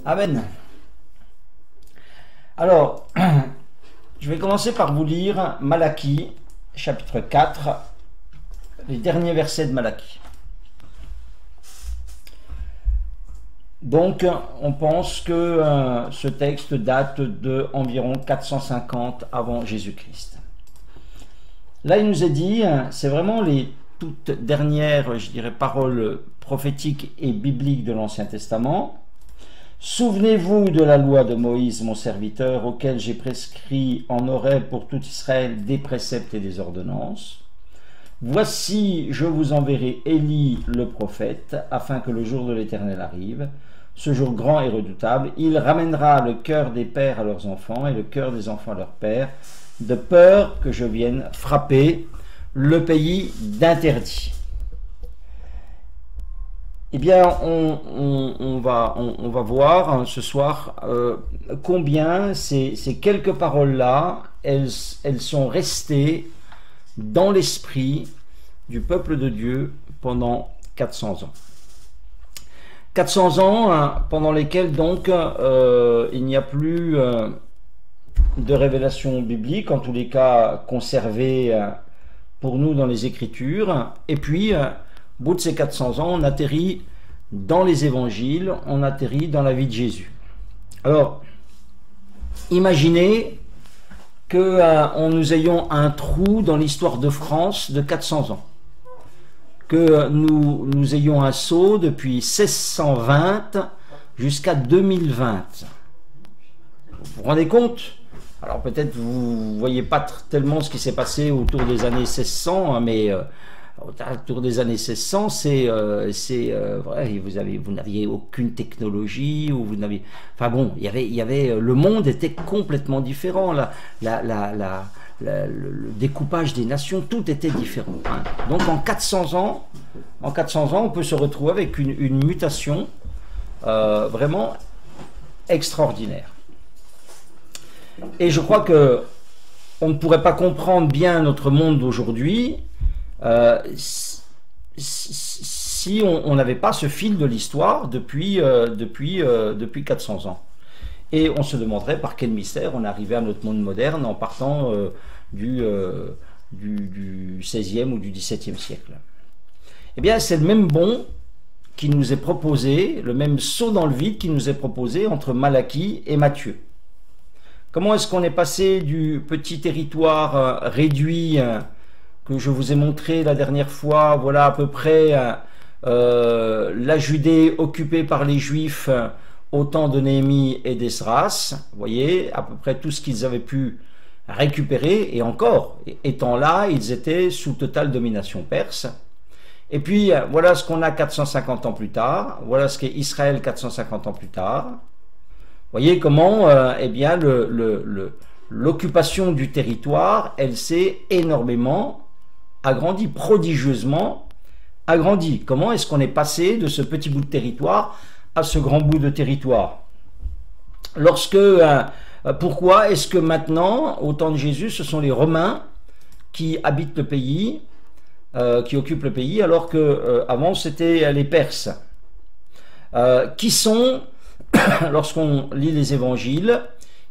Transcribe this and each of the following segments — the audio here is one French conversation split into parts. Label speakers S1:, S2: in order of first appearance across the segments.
S1: Amen. Alors, je vais commencer par vous lire Malachie, chapitre 4, les derniers versets de Malachie. Donc, on pense que ce texte date de environ 450 avant Jésus-Christ. Là, il nous est dit, c'est vraiment les toutes dernières, je dirais, paroles prophétiques et bibliques de l'Ancien Testament. Souvenez-vous de la loi de Moïse, mon serviteur, auquel j'ai prescrit en Horeb pour tout Israël des préceptes et des ordonnances. Voici, je vous enverrai Élie le prophète, afin que le jour de l'Éternel arrive, ce jour grand et redoutable. Il ramènera le cœur des pères à leurs enfants et le cœur des enfants à leurs pères, de peur que je vienne frapper le pays d'interdit. Eh bien, on va voir ce soir combien ces quelques paroles-là, elles sont restées dans l'esprit du peuple de Dieu pendant 400 ans. 400 ans pendant lesquels donc il n'y a plus de révélation biblique, en tous les cas conservée pour nous dans les Écritures, et puis au bout de ces 400 ans, on atterrit dans les évangiles, on atterrit dans la vie de Jésus. Alors, imaginez que nous ayons un trou dans l'histoire de France de 400 ans. Que nous ayons un saut depuis 1620 jusqu'à 2020. Vous vous rendez compte? Alors peut-être vous ne voyez pas tellement ce qui s'est passé autour des années 1600, mais autour des années 1600, vous n'aviez aucune technologie, ou vous n'aviez, enfin bon, le monde était complètement différent, le découpage des nations, tout était différent. Hein. Donc en 400 ans, on peut se retrouver avec une mutation vraiment extraordinaire. Et je crois que on ne pourrait pas comprendre bien notre monde d'aujourd'hui si on n'avait pas ce fil de l'histoire depuis 400 ans. Et on se demanderait par quel mystère on est arrivé à notre monde moderne en partant du 16e ou du 17e siècle. Eh bien, c'est le même bond qui nous est proposé, le même saut dans le vide qui nous est proposé entre Malachie et Matthieu. Comment est-ce qu'on est passé du petit territoire réduit que je vous ai montré la dernière fois, voilà à peu près la Judée occupée par les Juifs au temps de Néhémie et d'Esdras, vous voyez, à peu près tout ce qu'ils avaient pu récupérer, et encore, étant là, ils étaient sous totale domination perse. Et puis, voilà ce qu'on a 450 ans plus tard, voilà ce qu'est Israël 450 ans plus tard. Vous voyez comment eh bien, l'occupation du territoire, elle s'est énormément agrandie, prodigieusement agrandie. Comment est-ce qu'on est passé de ce petit bout de territoire à ce grand bout de territoire? Pourquoi est-ce que maintenant, au temps de Jésus, ce sont les Romains qui habitent le pays, qui occupent le pays, alors qu'avant c'était les Perses, qui sont, lorsqu'on lit les évangiles,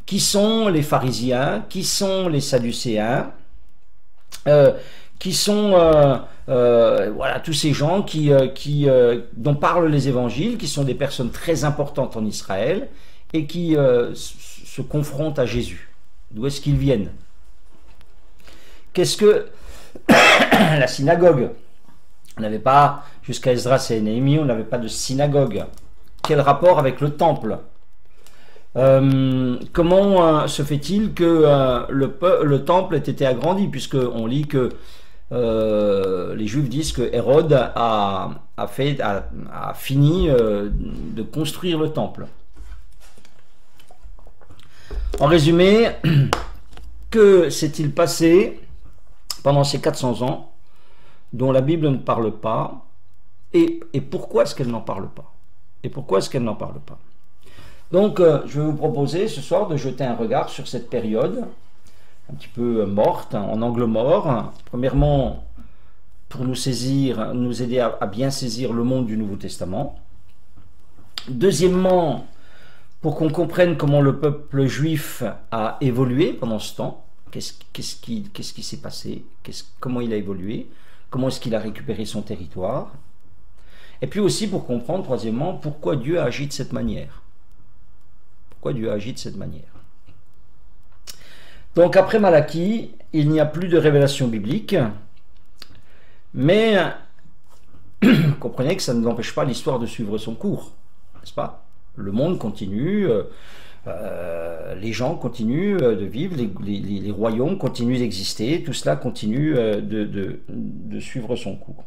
S1: qui sont les pharisiens, qui sont les sadducéens, qui sont voilà, tous ces gens dont parlent les évangiles, qui sont des personnes très importantes en Israël et qui se confrontent à Jésus. D'où est-ce qu'ils viennent? Qu'est-ce que la synagogue? On n'avait pas, jusqu'à Esdras et Néhémie, on n'avait pas de synagogue. Quel rapport avec le temple? Comment se fait-il que le temple ait été agrandi, puisqu'on lit que les Juifs disent que Hérode a fini de construire le temple. En résumé, que s'est-il passé pendant ces 400 ans dont la Bible ne parle pas, et pourquoi est-ce qu'elle n'en parle pas? Et pourquoi est-ce qu'elle n'en parle pas? Donc, je vais vous proposer ce soir de jeter un regard sur cette période un petit peu morte, en angle mort. Premièrement, pour nous aider à bien saisir le monde du Nouveau Testament. Deuxièmement, pour qu'on comprenne comment le peuple juif a évolué pendant ce temps, qu'est-ce qui s'est passé, comment il a évolué, comment est-ce qu'il a récupéré son territoire, et puis aussi pour comprendre, troisièmement, pourquoi Dieu a agi de cette manière. Pourquoi Dieu a agi de cette manière. Donc après Malachie, il n'y a plus de révélation biblique, mais comprenez que ça ne n'empêche pas l'histoire de suivre son cours, n'est-ce pas? Le monde continue, les gens continuent de vivre, les royaumes continuent d'exister, tout cela continue de suivre son cours.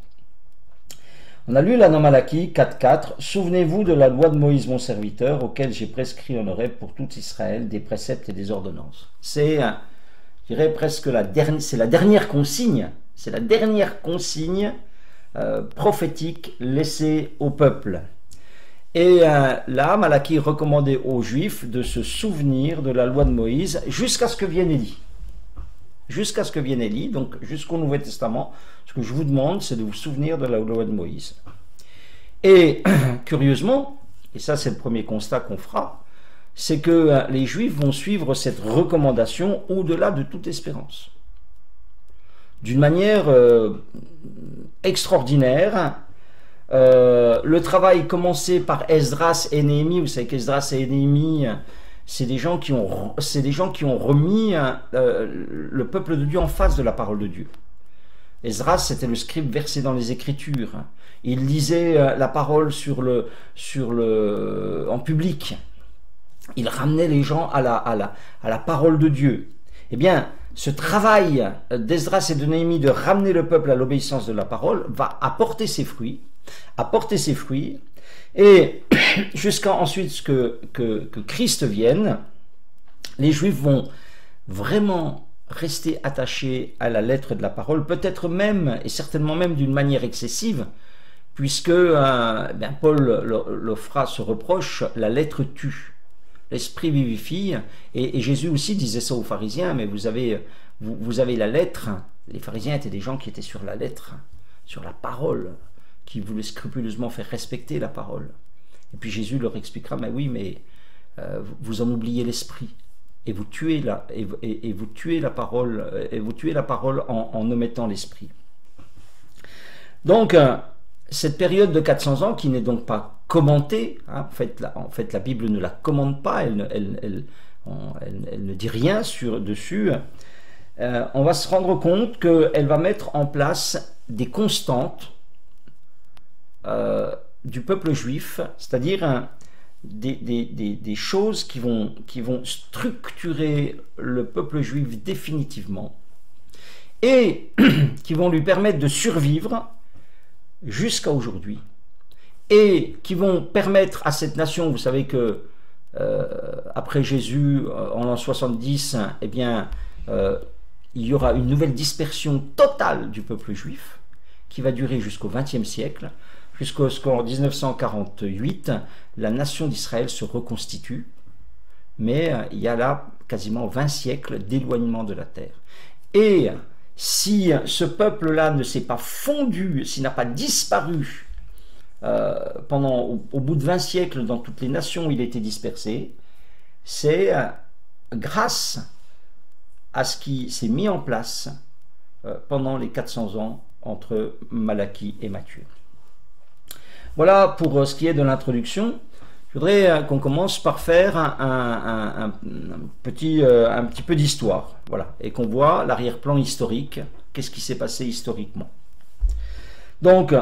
S1: On a lu là dans Malachie 4.4, « Souvenez-vous de la loi de Moïse mon serviteur, auquel j'ai prescrit en Horeb pour tout Israël des préceptes et des ordonnances. » C'est, je dirais presque la dernière consigne, c'est la dernière consigne prophétique laissée au peuple. Et là, Malachie recommandait aux Juifs de se souvenir de la loi de Moïse jusqu'à ce que vienne Élie. Jusqu'à ce que vienne Élie, donc jusqu'au Nouveau Testament, ce que je vous demande, c'est de vous souvenir de la loi de Moïse. Et curieusement, et ça c'est le premier constat qu'on fera, c'est que les Juifs vont suivre cette recommandation au-delà de toute espérance. D'une manière extraordinaire. Le travail commencé par Esdras et Néhémie, vous savez qu'Esdras et Néhémie, c'est des gens qui ont remis le peuple de Dieu en face de la parole de Dieu. Esdras, c'était le scribe versé dans les Écritures. Il lisait la parole en public. Il ramenait les gens à la parole de Dieu. Eh bien, ce travail d'Esdras et de Néhémie de ramener le peuple à l'obéissance de la parole va apporter ses fruits. Et jusqu'à ensuite que Christ vienne, les Juifs vont vraiment rester attachés à la lettre de la parole, peut-être même, et certainement même d'une manière excessive, puisque Paul le fera se reproche, la lettre tue, l'esprit vivifie, et Jésus aussi disait ça aux pharisiens, mais vous avez la lettre, les pharisiens étaient des gens qui étaient sur la lettre, sur la parole, qui voulaient scrupuleusement faire respecter la parole. Et puis Jésus leur expliquera, mais oui, mais vous en oubliez l'esprit, et vous tuez la parole, en omettant l'esprit. Donc, cette période de 400 ans, qui n'est donc pas commentée, hein, en fait la Bible ne la commente pas, elle ne dit rien dessus, on va se rendre compte qu'elle va mettre en place des constantes du peuple juif, c'est-à-dire des choses qui vont structurer le peuple juif définitivement et qui vont lui permettre de survivre jusqu'à aujourd'hui et qui vont permettre à cette nation, vous savez que après Jésus en l'an 70, eh bien il y aura une nouvelle dispersion totale du peuple juif qui va durer jusqu'au XXe siècle, jusqu'en 1948, la nation d'Israël se reconstitue, mais il y a là quasiment 20 siècles d'éloignement de la terre. Et si ce peuple-là ne s'est pas fondu, s'il n'a pas disparu au bout de 20 siècles dans toutes les nations où il a été dispersé, c'est grâce à ce qui s'est mis en place pendant les 400 ans entre Malachie et Matthieu. Voilà pour ce qui est de l'introduction. Je voudrais qu'on commence par faire un petit peu d'histoire, voilà, et qu'on voit l'arrière-plan historique, qu'est-ce qui s'est passé historiquement. Donc,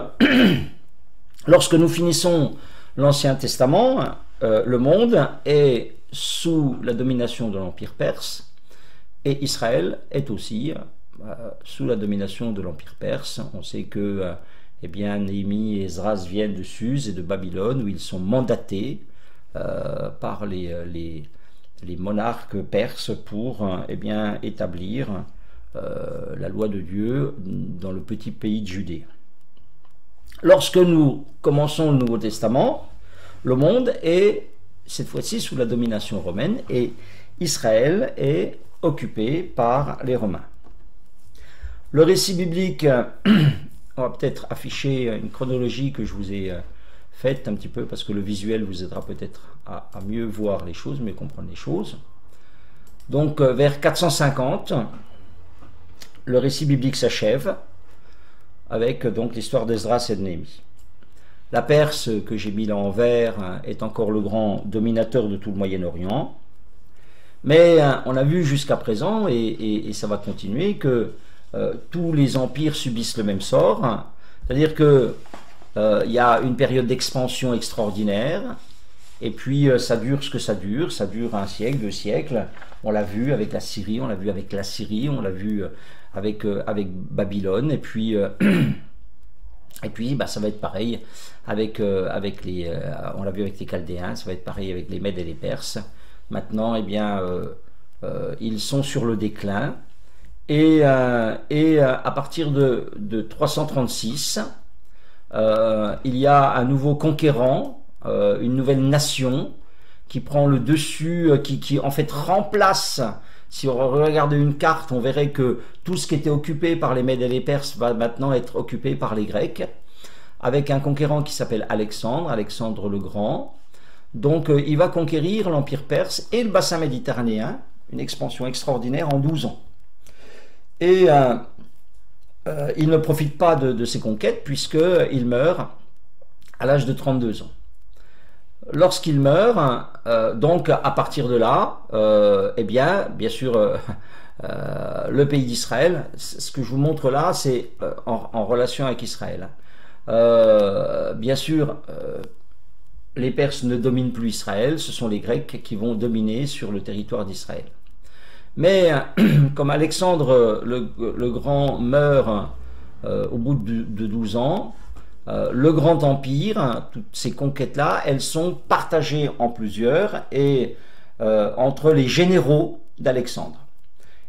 S1: lorsque nous finissons l'Ancien Testament, le monde est sous la domination de l'Empire perse, et Israël est aussi sous la domination de l'Empire perse. On sait que eh bien, Néhémie et Esdras viennent de Suse et de Babylone, où ils sont mandatés par les monarques perses pour eh bien, établir la loi de Dieu dans le petit pays de Judée. Lorsque nous commençons le Nouveau Testament, le monde est cette fois-ci sous la domination romaine et Israël est occupé par les Romains. Le récit biblique, on va peut-être afficher une chronologie que je vous ai faites un petit peu, parce que le visuel vous aidera peut-être à mieux voir les choses, mieux comprendre les choses. Donc vers 450, le récit biblique s'achève avec donc l'histoire d'Esdras et de Néhémie. La Perse, que j'ai mis là en vert, est encore le grand dominateur de tout le Moyen-Orient. Mais on a vu jusqu'à présent, et ça va continuer, que tous les empires subissent le même sort. C'est-à-dire que il y a une période d'expansion extraordinaire, et puis ça dure ce que ça dure un siècle, 2 siècles. On l'a vu avec la Syrie, on l'a vu avec l'Assyrie, on l'a vu avec Babylone, et puis bah, ça va être pareil avec les, on l'a vu avec les Chaldéens, ça va être pareil avec les Mèdes et les Perses. Maintenant, eh bien, ils sont sur le déclin, et à partir de 336, il y a un nouveau conquérant, une nouvelle nation qui prend le dessus, qui en fait remplace. Si on regardait une carte, on verrait que tout ce qui était occupé par les Mèdes et les Perses va maintenant être occupé par les Grecs, avec un conquérant qui s'appelle Alexandre, Alexandre le Grand. Donc il va conquérir l'Empire perse et le bassin méditerranéen, une expansion extraordinaire en 12 ans. Et il ne profite pas de ses conquêtes, puisqu'il meurt à l'âge de 32 ans. Lorsqu'il meurt, donc à partir de là, eh bien sûr, le pays d'Israël, ce que je vous montre là, c'est en relation avec Israël. Bien sûr, les Perses ne dominent plus Israël, ce sont les Grecs qui vont dominer sur le territoire d'Israël. Mais comme Alexandre le Grand meurt au bout de 12 ans, le Grand Empire, toutes ces conquêtes-là, elles sont partagées en plusieurs, et entre les généraux d'Alexandre.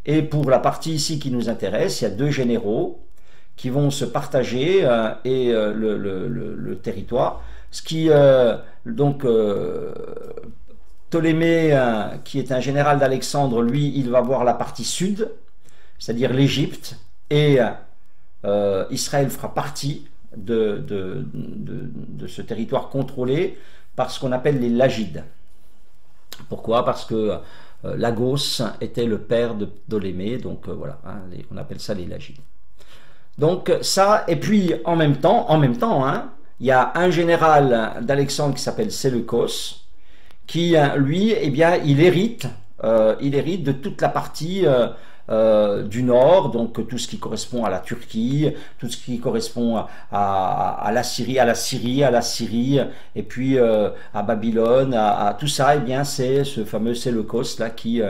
S1: Et pour la partie ici qui nous intéresse, il y a 2 généraux qui vont se partager le territoire. Ce qui, Ptolémée, qui est un général d'Alexandre, lui, il va voir la partie sud, c'est-à-dire l'Égypte, et Israël fera partie de ce territoire contrôlé par ce qu'on appelle les Lagides. Pourquoi? Parce que Lagos était le père de Ptolémée, donc voilà, hein, on appelle ça les Lagides. Donc ça, et puis en même temps, hein, il y a un général d'Alexandre qui s'appelle Séleucos, qui lui, eh bien, il hérite de toute la partie du nord, donc tout ce qui correspond à la Turquie, tout ce qui correspond à la Syrie, et puis à Babylone, à tout ça, eh bien, c'est ce fameux Séleucos là qui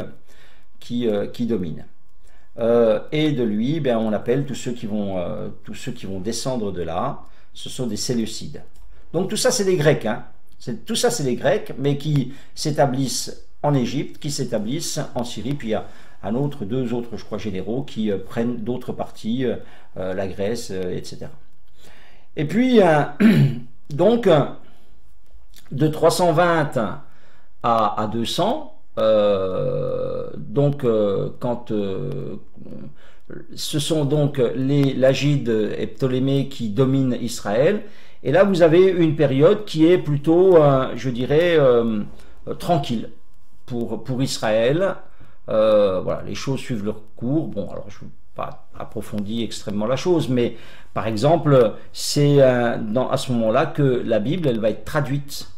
S1: domine. Et de lui, ben, on appelle tous ceux qui vont descendre de là, ce sont des Séleucides. Donc tout ça, c'est des Grecs, hein. Tout ça, c'est des Grecs, mais qui s'établissent en Égypte, qui s'établissent en Syrie, puis il y a deux autres, je crois, généraux qui prennent d'autres parties, la Grèce, etc. Et puis, donc, de 320 à 200, quand ce sont donc les Lagides et Ptolémée qui dominent Israël, et là vous avez une période qui est plutôt, je dirais, tranquille pour Israël. Voilà, les choses suivent leur cours. Bon, alors je ne vais pas approfondir extrêmement la chose, mais par exemple, c'est à ce moment-là que la Bible, elle va être traduite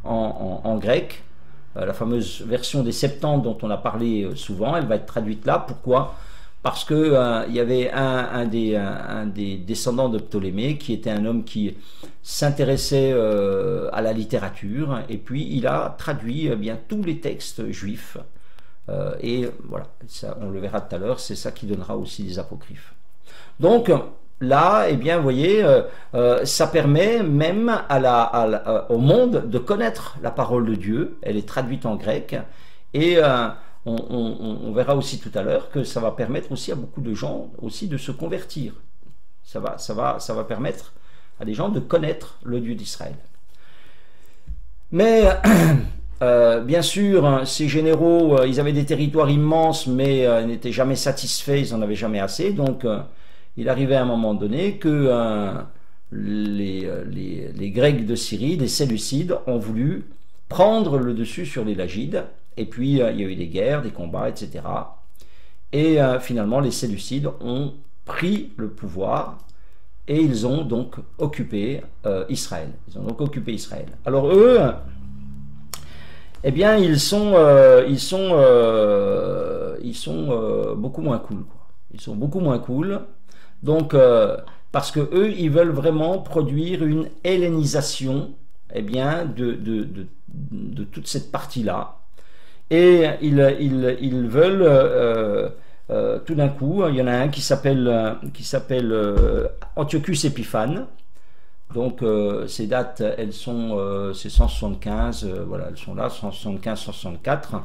S1: en grec. La fameuse version des Septante dont on a parlé souvent, elle va être traduite là. Pourquoi? Parce que il y avait un des descendants de Ptolémée qui était un homme qui s'intéressait à la littérature, et puis il a traduit bien tous les textes juifs. Et voilà, ça, on le verra tout à l'heure, c'est ça qui donnera aussi des apocryphes. Donc là, eh bien, vous voyez, ça permet même au monde de connaître la parole de Dieu. Elle est traduite en grec, et on verra aussi tout à l'heure que ça va permettre aussi à beaucoup de gens aussi de se convertir. Ça va permettre à des gens de connaître le Dieu d'Israël. Mais bien sûr, ces généraux, ils avaient des territoires immenses, mais n'étaient jamais satisfaits, ils n'en avaient jamais assez. Donc, il arrivait à un moment donné que les Grecs de Syrie, les Séleucides, ont voulu prendre le dessus sur les Lagides, et puis il y a eu des guerres, des combats, etc. Et finalement, les Séleucides ont pris le pouvoir, et ils ont donc occupé Israël. Ils ont donc occupé Israël. Alors eux, eh bien, ils sont beaucoup moins cool, quoi. Ils sont beaucoup moins cool. Donc, parce que eux, ils veulent vraiment produire une hellénisation, eh bien, de toute cette partie-là. Et ils veulent, tout d'un coup, il y en a un qui s'appelle Antiochus Épiphane. Donc, ces dates, elles sont, c'est 175, voilà, elles sont là, 175, 164.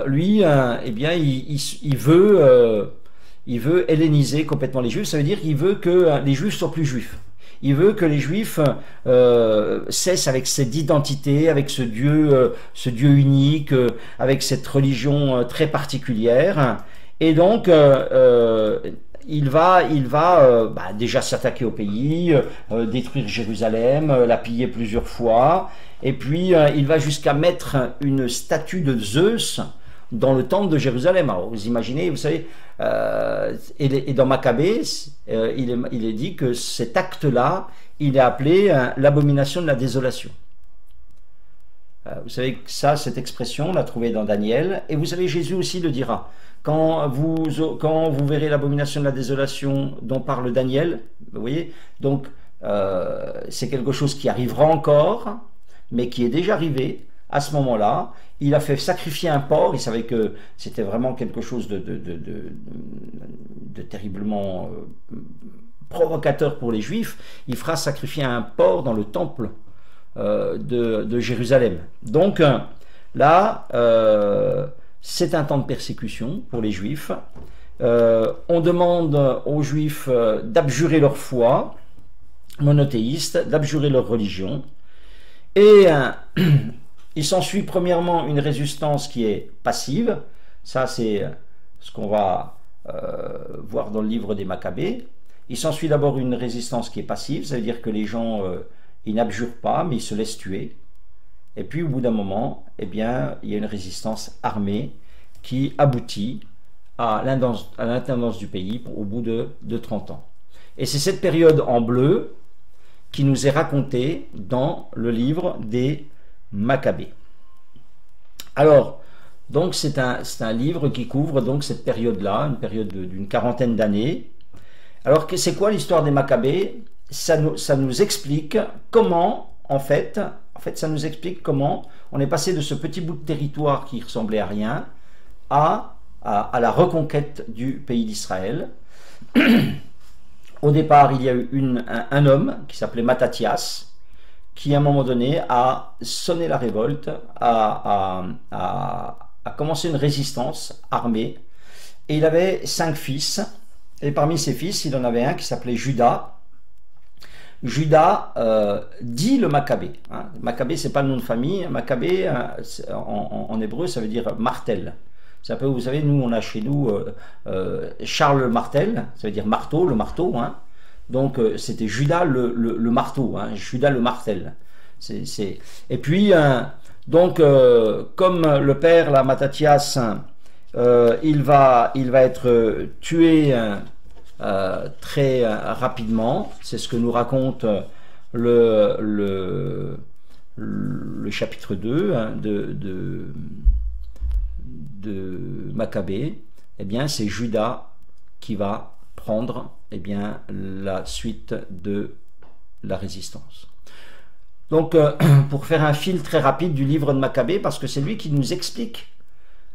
S1: Lui, eh bien, il veut helléniser complètement les Juifs. Ça veut dire qu'il veut que les Juifs soient plus Juifs. Il veut que les Juifs cessent avec cette identité, avec ce Dieu unique, avec cette religion très particulière. Et donc, il va déjà s'attaquer au pays, détruire Jérusalem, la piller plusieurs fois, et puis il va jusqu'à mettre une statue de Zeus dans le temple de Jérusalem. Alors vous imaginez, vous savez, et dans Maccabée, il est dit que cet acte-là, il est appelé l'abomination de la désolation. Vous savez que ça, cette expression, on l'a trouvée dans Daniel, et vous savez, Jésus aussi le dira. Quand vous verrez l'abomination de la désolation dont parle Daniel, vous voyez, donc c'est quelque chose qui arrivera encore, mais qui est déjà arrivé. À ce moment-là, il a fait sacrifier un porc. Il savait que c'était vraiment quelque chose de terriblement provocateur pour les Juifs. Il fera sacrifier un porc dans le temple de Jérusalem. Donc là, c'est un temps de persécution pour les Juifs. On demande aux Juifs d'abjurer leur foi monothéiste, d'abjurer leur religion. Et il s'ensuit premièrement une résistance qui est passive. Ça, c'est ce qu'on va voir dans le livre des Maccabées. Il s'ensuit d'abord une résistance qui est passive. Ça veut dire que les gens, ils n'abjurent pas, mais ils se laissent tuer. Et puis, au bout d'un moment, eh bien, il y a une résistance armée qui aboutit à l'intendance du pays au bout de 30 ans. Et c'est cette période en bleu qui nous est racontée dans le livre des Maccabées. Alors, donc c'est un livre qui couvre donc cette période-là, une période d'une quarantaine d'années. Alors, c'est quoi l'histoire des Maccabées? Ça nous explique comment, en fait, ça nous explique comment on est passé de ce petit bout de territoire qui ressemblait à rien à la reconquête du pays d'Israël. Au départ, il y a eu un homme qui s'appelait Mattathias, qui à un moment donné a sonné la révolte, a commencé une résistance armée, et il avait 5 fils, et parmi ses fils, il en avait un qui s'appelait Judas. Judas dit le Maccabée. Hein. Maccabée, c'est pas le nom de famille. Maccabée, en hébreu, ça veut dire martel. Ça peut, vous savez, nous, on a chez nous Charles Martel, ça veut dire marteau, le marteau. Hein. Donc, c'était Judas le marteau, hein, Judas le martel. Et puis, donc, comme le père, là, Mattathias, il va être tué très rapidement. C'est ce que nous raconte le chapitre 2 hein, de Maccabée. Eh bien, c'est Judas qui va prendre eh bien, la suite de la résistance. Donc, pour faire un fil très rapide du livre de Maccabée, parce que c'est lui qui nous explique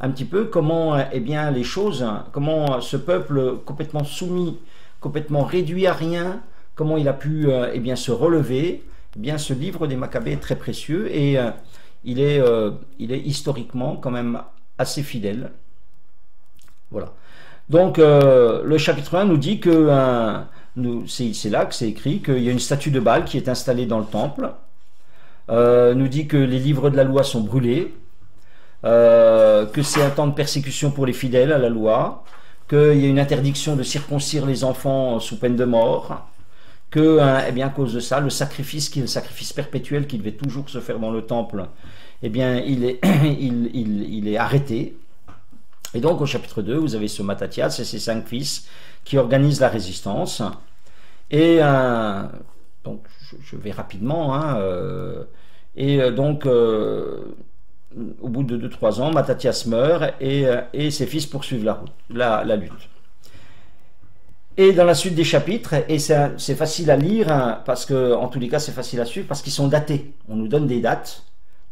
S1: un petit peu comment eh bien, les choses, comment ce peuple complètement soumis, complètement réduit à rien, comment il a pu eh bien, se relever. Eh bien, ce livre des Maccabées est très précieux et il est historiquement quand même assez fidèle. Voilà. Donc, le chapitre 1 nous dit que, c'est là que c'est écrit, qu'il y a une statue de Baal qui est installée dans le temple, nous dit que les livres de la loi sont brûlés, que c'est un temps de persécution pour les fidèles à la loi, qu'il y a une interdiction de circoncire les enfants sous peine de mort, que, eh bien, à cause de ça, le sacrifice, qui est le sacrifice perpétuel qui devait toujours se faire dans le temple, eh bien, il est, il est arrêté. Et donc, au chapitre 2, vous avez ce Matthias et ses 5 fils qui organisent la résistance. Et donc, je vais rapidement. Hein, donc, au bout de 2-3 ans, Matthias meurt et ses fils poursuivent la lutte. Et dans la suite des chapitres, et c'est facile à lire, hein, parce que, en tous les cas, c'est facile à suivre, parce qu'ils sont datés. On nous donne des dates,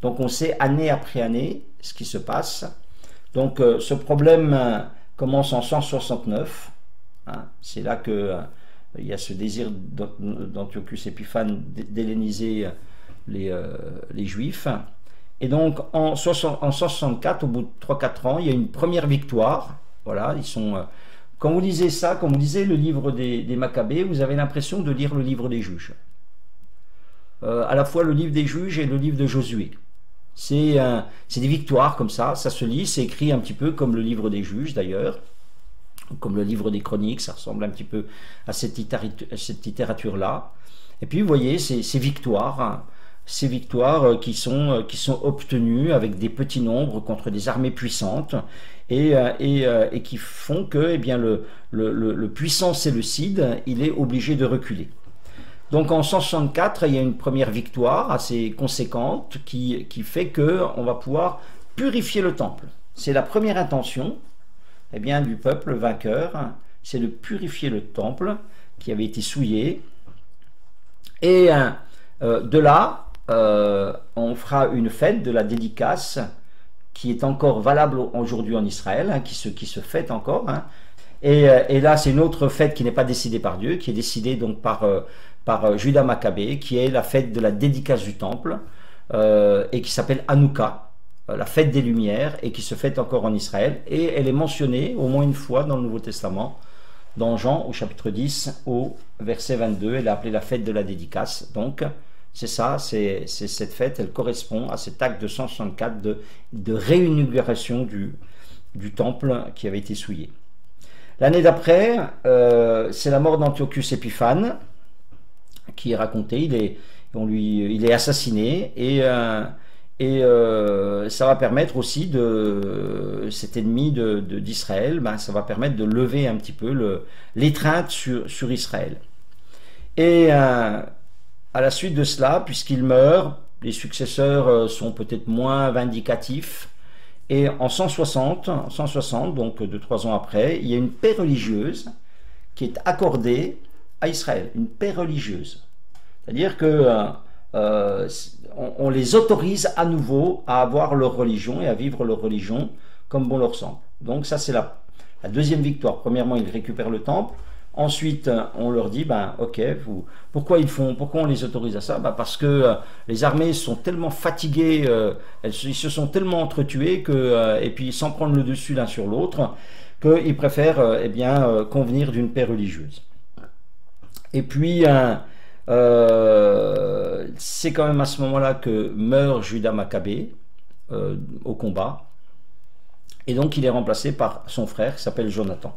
S1: donc on sait année après année ce qui se passe. Donc, ce problème commence en 169. Hein, c'est là que il y a ce désir d'Antiochus Épiphane d'helléniser les Juifs. Et donc, en 164, au bout de 3-4 ans, il y a une première victoire. Voilà, ils sont... Quand vous lisez ça, quand vous lisez le livre des Maccabées, vous avez l'impression de lire le livre des Juges. À la fois le livre des Juges et le livre de Josué. C'est des victoires comme ça se lit, c'est écrit un petit peu comme le livre des Juges d'ailleurs, comme le livre des Chroniques, ça ressemble un petit peu à cette littérature-là. Et puis vous voyez ces victoires qui sont obtenues avec des petits nombres contre des armées puissantes et qui font que eh bien, le puissant séleucide, il est obligé de reculer. Donc en 164, il y a une première victoire assez conséquente qui fait qu'on va pouvoir purifier le temple. C'est la première intention eh bien, du peuple vainqueur, c'est de purifier le temple qui avait été souillé. Et de là, on fera une fête de la dédicace qui est encore valable aujourd'hui en Israël, hein, qui se fête encore. Hein. Et là, c'est une autre fête qui n'est pas décidée par Dieu, qui est décidée donc par Judas Maccabée, qui est la fête de la dédicace du temple, et qui s'appelle Hanouka, la fête des Lumières, et qui se fête encore en Israël. Et elle est mentionnée au moins une fois dans le Nouveau Testament, dans Jean au chapitre 10, au verset 22, elle est appelée la fête de la dédicace. Donc, c'est ça, c'est cette fête, elle correspond à cet acte de 164 de réinauguration du temple qui avait été souillé. L'année d'après, c'est la mort d'Antiochus Épiphane, qui est racontée, il est assassiné, et ça va permettre aussi cet ennemi d'Israël, ça va permettre de lever un petit peu l'étreinte sur Israël. Et à la suite de cela, puisqu'il meurt, les successeurs sont peut-être moins vindicatifs, et en 160, donc 2-3 ans après, il y a une paix religieuse qui est accordée à Israël, une paix religieuse. C'est-à-dire que on les autorise à nouveau à avoir leur religion et à vivre leur religion comme bon leur semble. Donc ça c'est la deuxième victoire. Premièrement, ils récupèrent le temple. Ensuite, on leur dit, ok, pourquoi on les autorise à ça? Parce que les armées sont tellement fatiguées, ils se sont tellement entretuées, et puis sans prendre le dessus l'un sur l'autre, qu'ils préfèrent convenir d'une paix religieuse. Et puis, c'est quand même à ce moment-là que meurt Judas Maccabée au combat, et donc il est remplacé par son frère qui s'appelle Jonathan.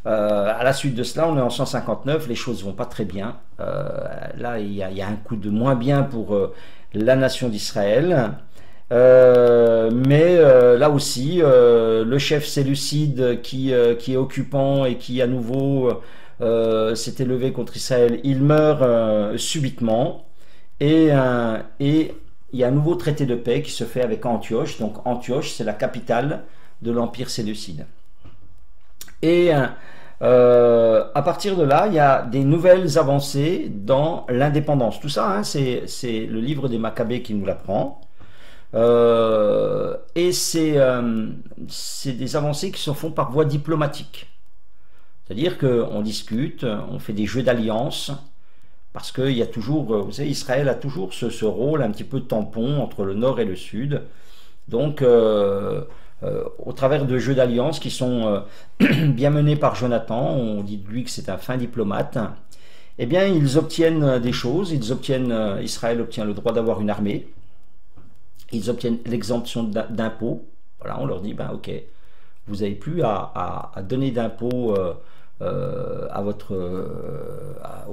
S1: À la suite de cela, on est en 159, les choses vont pas très bien. Là, il y a un coup de moins bien pour la nation d'Israël. Mais là aussi, le chef séleucide qui est occupant et qui à nouveau s'est élevé contre Israël, il meurt subitement. Et il y a un nouveau traité de paix qui se fait avec Antioche. Donc Antioche, c'est la capitale de l'empire séleucide. Et à partir de là, il y a des nouvelles avancées dans l'indépendance. Tout ça, c'est le livre des Maccabées qui nous l'apprend. Et c'est des avancées qui se font par voie diplomatique. C'est-à-dire qu'on discute, on fait des jeux d'alliance, parce qu'il y a toujours, vous savez, Israël a toujours ce rôle un petit peu tampon entre le nord et le sud. Donc, au travers de jeux d'alliance qui sont bien menés par Jonathan, on dit de lui que c'est un fin diplomate, eh bien ils obtiennent des choses, Israël obtient le droit d'avoir une armée, ils obtiennent l'exemption d'impôts, voilà, on leur dit, ok, vous n'avez plus à donner d'impôts aux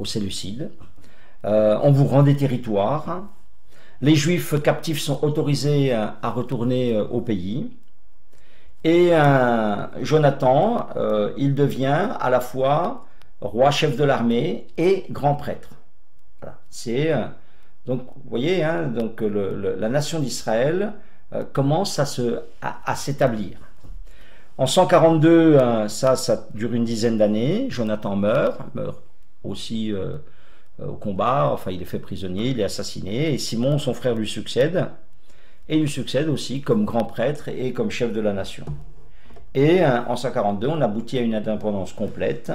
S1: Séleucides. On vous rend des territoires. Les Juifs captifs sont autorisés à retourner au pays. Et Jonathan, il devient à la fois roi chef de l'armée et grand prêtre. Voilà. C'est donc vous voyez, hein, donc la nation d'Israël commence à s'établir. En 142, ça dure une dizaine d'années. Jonathan meurt aussi au combat. Enfin, il est fait prisonnier, il est assassiné. Et Simon, son frère, lui succède. Et lui succède aussi comme grand prêtre et comme chef de la nation. Et en 142, on aboutit à une indépendance complète.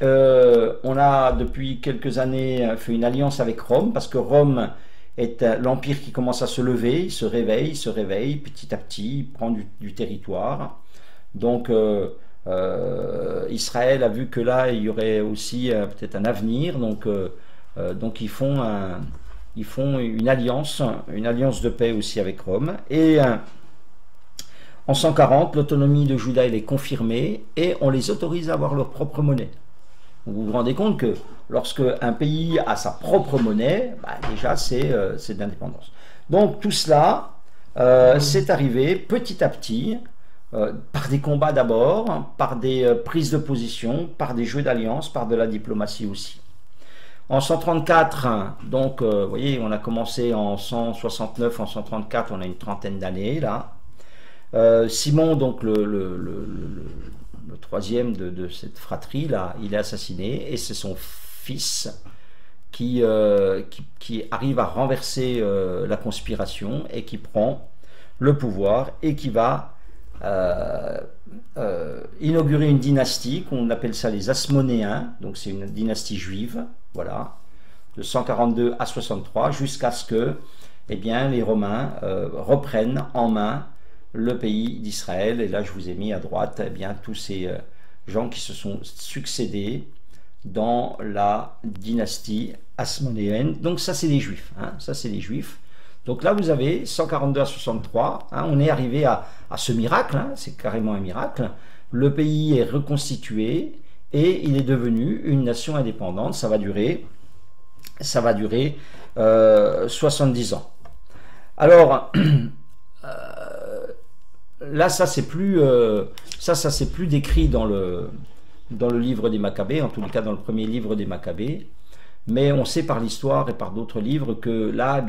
S1: On a depuis quelques années fait une alliance avec Rome, parce que Rome est l'empire qui commence à se lever, il se réveille, petit à petit, il prend du territoire. Donc Israël a vu que là, il y aurait aussi peut-être un avenir, donc ils font une alliance de paix aussi avec Rome. Et en 140, l'autonomie de Juda elle est confirmée et on les autorise à avoir leur propre monnaie. Vous vous rendez compte que lorsque un pays a sa propre monnaie, déjà c'est de l'indépendance. Donc tout cela, c'est arrivé petit à petit, par des combats d'abord, par des prises de position, par des jeux d'alliance, par de la diplomatie aussi. En 134, donc vous voyez, on a commencé en 169, en 134, on a une trentaine d'années là. Simon, donc le troisième de cette fratrie là, il est assassiné et c'est son fils qui arrive à renverser la conspiration et qui prend le pouvoir et qui va inaugurer une dynastie qu'on appelle ça les Asmonéens, donc c'est une dynastie juive, voilà, de 142 à 63 jusqu'à ce que les Romains reprennent en main le pays d'Israël. Et là je vous ai mis à droite tous ces gens qui se sont succédés dans la dynastie asmonéenne. Donc ça c'est les Juifs, hein, ça c'est les Juifs. Donc là vous avez 142 à 63, hein, on est arrivé à ce miracle, hein, c'est carrément un miracle. Le pays est reconstitué et il est devenu une nation indépendante. Ça va durer 70 ans. Alors là, ça c'est plus décrit dans le livre des Maccabées, en tout cas dans le premier livre des Maccabées, mais on sait par l'histoire et par d'autres livres que là,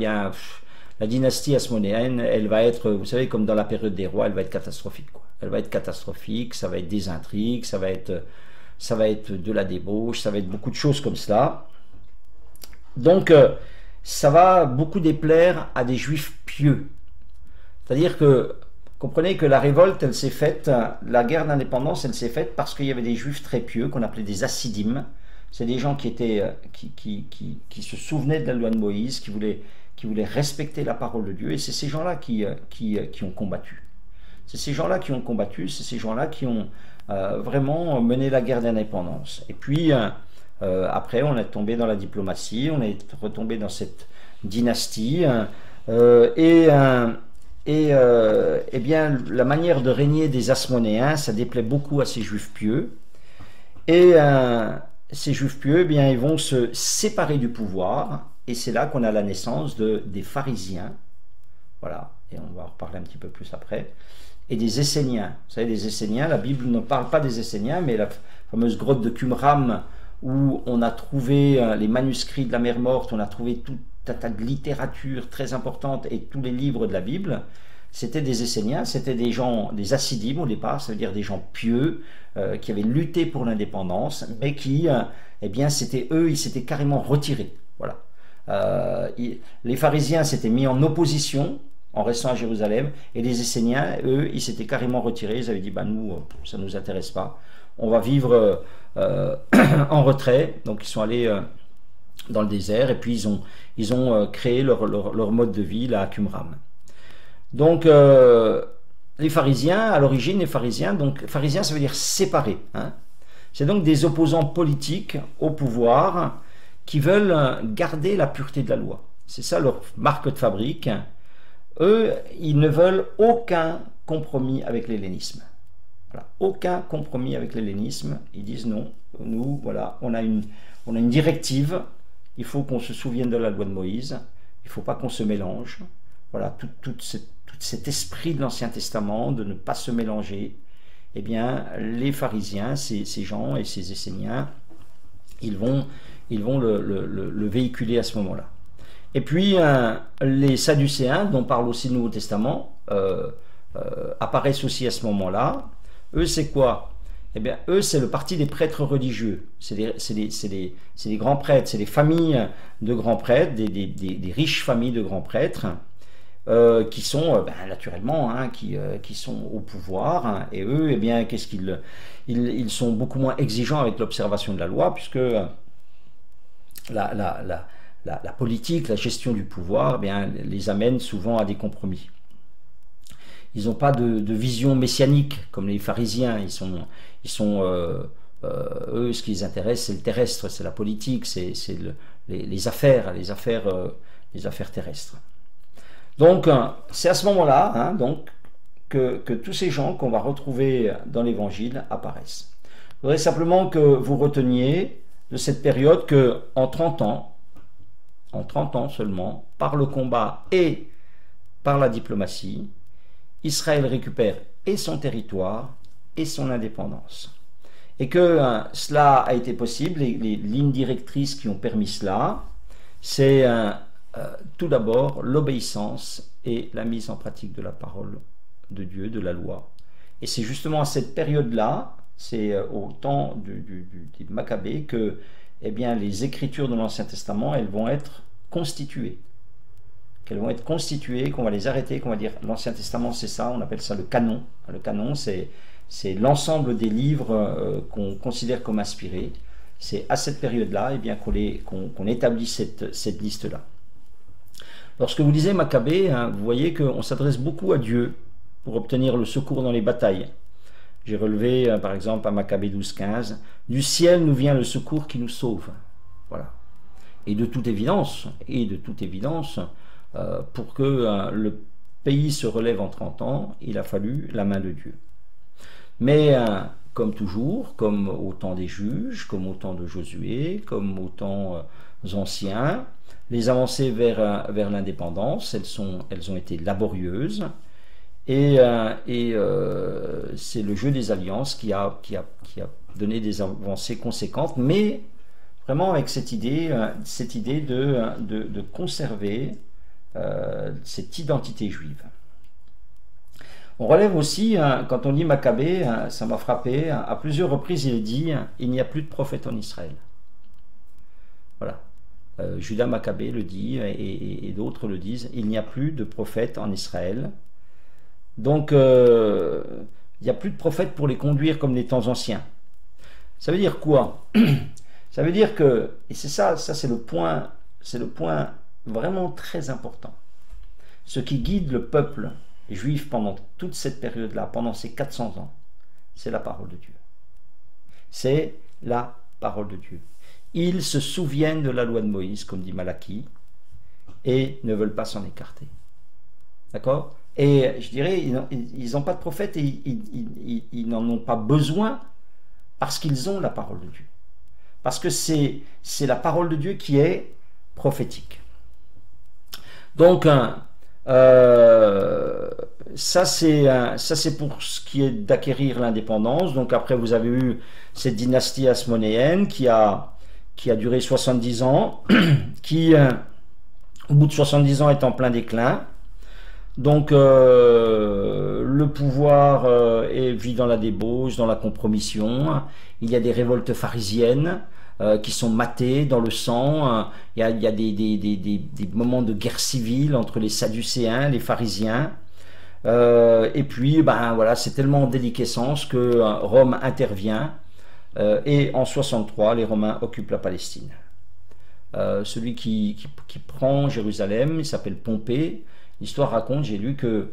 S1: la dynastie asmonéenne, elle va être, vous savez, comme dans la période des rois, elle va être catastrophique, quoi. Elle va être catastrophique, ça va être des intrigues, ça va être de la débauche, ça va être beaucoup de choses comme cela. Donc, ça va beaucoup déplaire à des juifs pieux. C'est-à-dire que comprenez que la révolte, elle s'est faite, la guerre d'indépendance, elle s'est faite parce qu'il y avait des juifs très pieux qu'on appelait des hassidim. C'est des gens qui se souvenaient de la loi de Moïse, qui voulaient respecter la parole de Dieu, et c'est ces gens-là qui ont combattu. C'est ces gens-là qui ont combattu, c'est ces gens-là qui ont vraiment mené la guerre d'indépendance. Et puis après, on est tombé dans la diplomatie, on est retombé dans cette dynastie, la manière de régner des Asmonéens, ça déplaît beaucoup à ces juifs pieux. Et ces juifs pieux, ils vont se séparer du pouvoir. Et c'est là qu'on a la naissance des pharisiens. Voilà. Et on va en reparler un petit peu plus après. Et des Esséniens. Vous savez, les Esséniens, la Bible ne parle pas des Esséniens, mais la fameuse grotte de Qumran, où on a trouvé les manuscrits de la mer Morte, on a trouvé tout un tas de littérature très importante et tous les livres de la Bible, c'était des Esséniens, c'était des gens, des Hassidim au départ, ça veut dire des gens pieux, qui avaient lutté pour l'indépendance, mais qui, c'était eux, ils s'étaient carrément retirés. Voilà. Les pharisiens s'étaient mis en opposition en restant à Jérusalem, et les Esséniens, eux, ils s'étaient carrément retirés, ils avaient dit, nous, ça ne nous intéresse pas, on va vivre en retrait. Donc ils sont allés dans le désert, et puis ils ont créé leur mode de vie là à Qumran. Donc les pharisiens, à l'origine, les pharisiens, donc pharisiens ça veut dire séparés, hein. C'est donc des opposants politiques au pouvoir qui veulent garder la pureté de la loi. C'est ça leur marque de fabrique. Eux, ils ne veulent aucun compromis avec l'hellénisme. Voilà. Aucun compromis avec l'hellénisme. Ils disent non, nous, voilà, on a une directive, il faut qu'on se souvienne de la loi de Moïse, il ne faut pas qu'on se mélange. Voilà, tout cet esprit de l'Ancien Testament, de ne pas se mélanger, eh bien, les pharisiens, ces gens et ces Esséniens, ils vont le véhiculer à ce moment-là. Et puis, les Sadducéens, dont parle aussi le Nouveau Testament, apparaissent aussi à ce moment-là. Eux, c'est quoi? Eh bien, eux, c'est le parti des prêtres religieux. C'est les grands prêtres, c'est les familles de grands prêtres, des riches familles de grands prêtres, qui sont naturellement qui sont au pouvoir, hein, et eux, eh bien, qu'est-ce qu'ils ils sont beaucoup moins exigeants avec l'observation de la loi, puisque la politique, la gestion du pouvoir, eh bien, les amène souvent à des compromis. Ils n'ont pas de vision messianique comme les pharisiens. Eux, ce qui les intéresse, c'est le terrestre, c'est la politique, c'est les affaires terrestres. Donc, c'est à ce moment-là, hein, donc, que tous ces gens qu'on va retrouver dans l'Évangile apparaissent. Je voudrais simplement que vous reteniez de cette période que en 30 ans seulement, par le combat et par la diplomatie, Israël récupère et son territoire et son indépendance. Et que cela a été possible, les lignes directrices qui ont permis cela, c'est tout d'abord l'obéissance et la mise en pratique de la parole de Dieu, de la loi. Et c'est justement à cette période-là, c'est au temps des Maccabées, que eh bien, les écritures de l'Ancien Testament, elles vont être constituées. Qu'elles vont être constituées, qu'on va les arrêter, qu'on va dire l'Ancien Testament c'est ça, on appelle ça le canon. Le canon c'est l'ensemble des livres qu'on considère comme inspirés. C'est à cette période-là eh bien qu'on établit cette liste-là. Lorsque vous lisez Maccabée, hein, vous voyez qu'on s'adresse beaucoup à Dieu pour obtenir le secours dans les batailles. J'ai relevé par exemple à Maccabée 12-15, du ciel nous vient le secours qui nous sauve. Voilà. Et de toute évidence, pour que le pays se relève en 30 ans, il a fallu la main de Dieu. Mais comme toujours, comme au temps des juges, comme au temps de Josué, comme au temps anciens, les avancées vers l'indépendance, elles ont été laborieuses, et c'est le jeu des alliances qui a donné des avancées conséquentes, mais vraiment avec cette idée de conserver cette identité juive. On relève aussi, quand on lit Maccabée, ça m'a frappé, à plusieurs reprises il est dit « il n'y a plus de prophète en Israël ». Voilà. Judas Maccabée le dit, et d'autres le disent, il n'y a plus de prophète en Israël. Donc, il n'y a plus de prophète pour les conduire comme les temps anciens. Ça veut dire quoi? Ça veut dire que, et c'est ça c'est le point vraiment très important. Ce qui guide le peuple juif pendant toute cette période-là, pendant ces 400 ans, c'est la parole de Dieu. C'est la parole de Dieu. Ils se souviennent de la loi de Moïse, comme dit Malachie, et ne veulent pas s'en écarter. D'accord? Et je dirais, ils n'ont pas de prophète et ils n'en ont pas besoin parce qu'ils ont la parole de Dieu. Parce que c'est la parole de Dieu qui est prophétique. Donc, ça c'est pour ce qui est d'acquérir l'indépendance. Donc après, vous avez eu cette dynastie hasmonéenne qui a duré 70 ans, qui, au bout de 70 ans, est en plein déclin. Donc, le pouvoir vit dans la débauche, dans la compromission. Il y a des révoltes pharisiennes qui sont matées dans le sang. Il y a des moments de guerre civile entre les Sadducéens, les pharisiens. Et puis, ben voilà, c'est tellement en déliquescence que Rome intervient. Et en 63, les Romains occupent la Palestine. Celui qui prend Jérusalem, il s'appelle Pompée. L'histoire raconte, j'ai lu que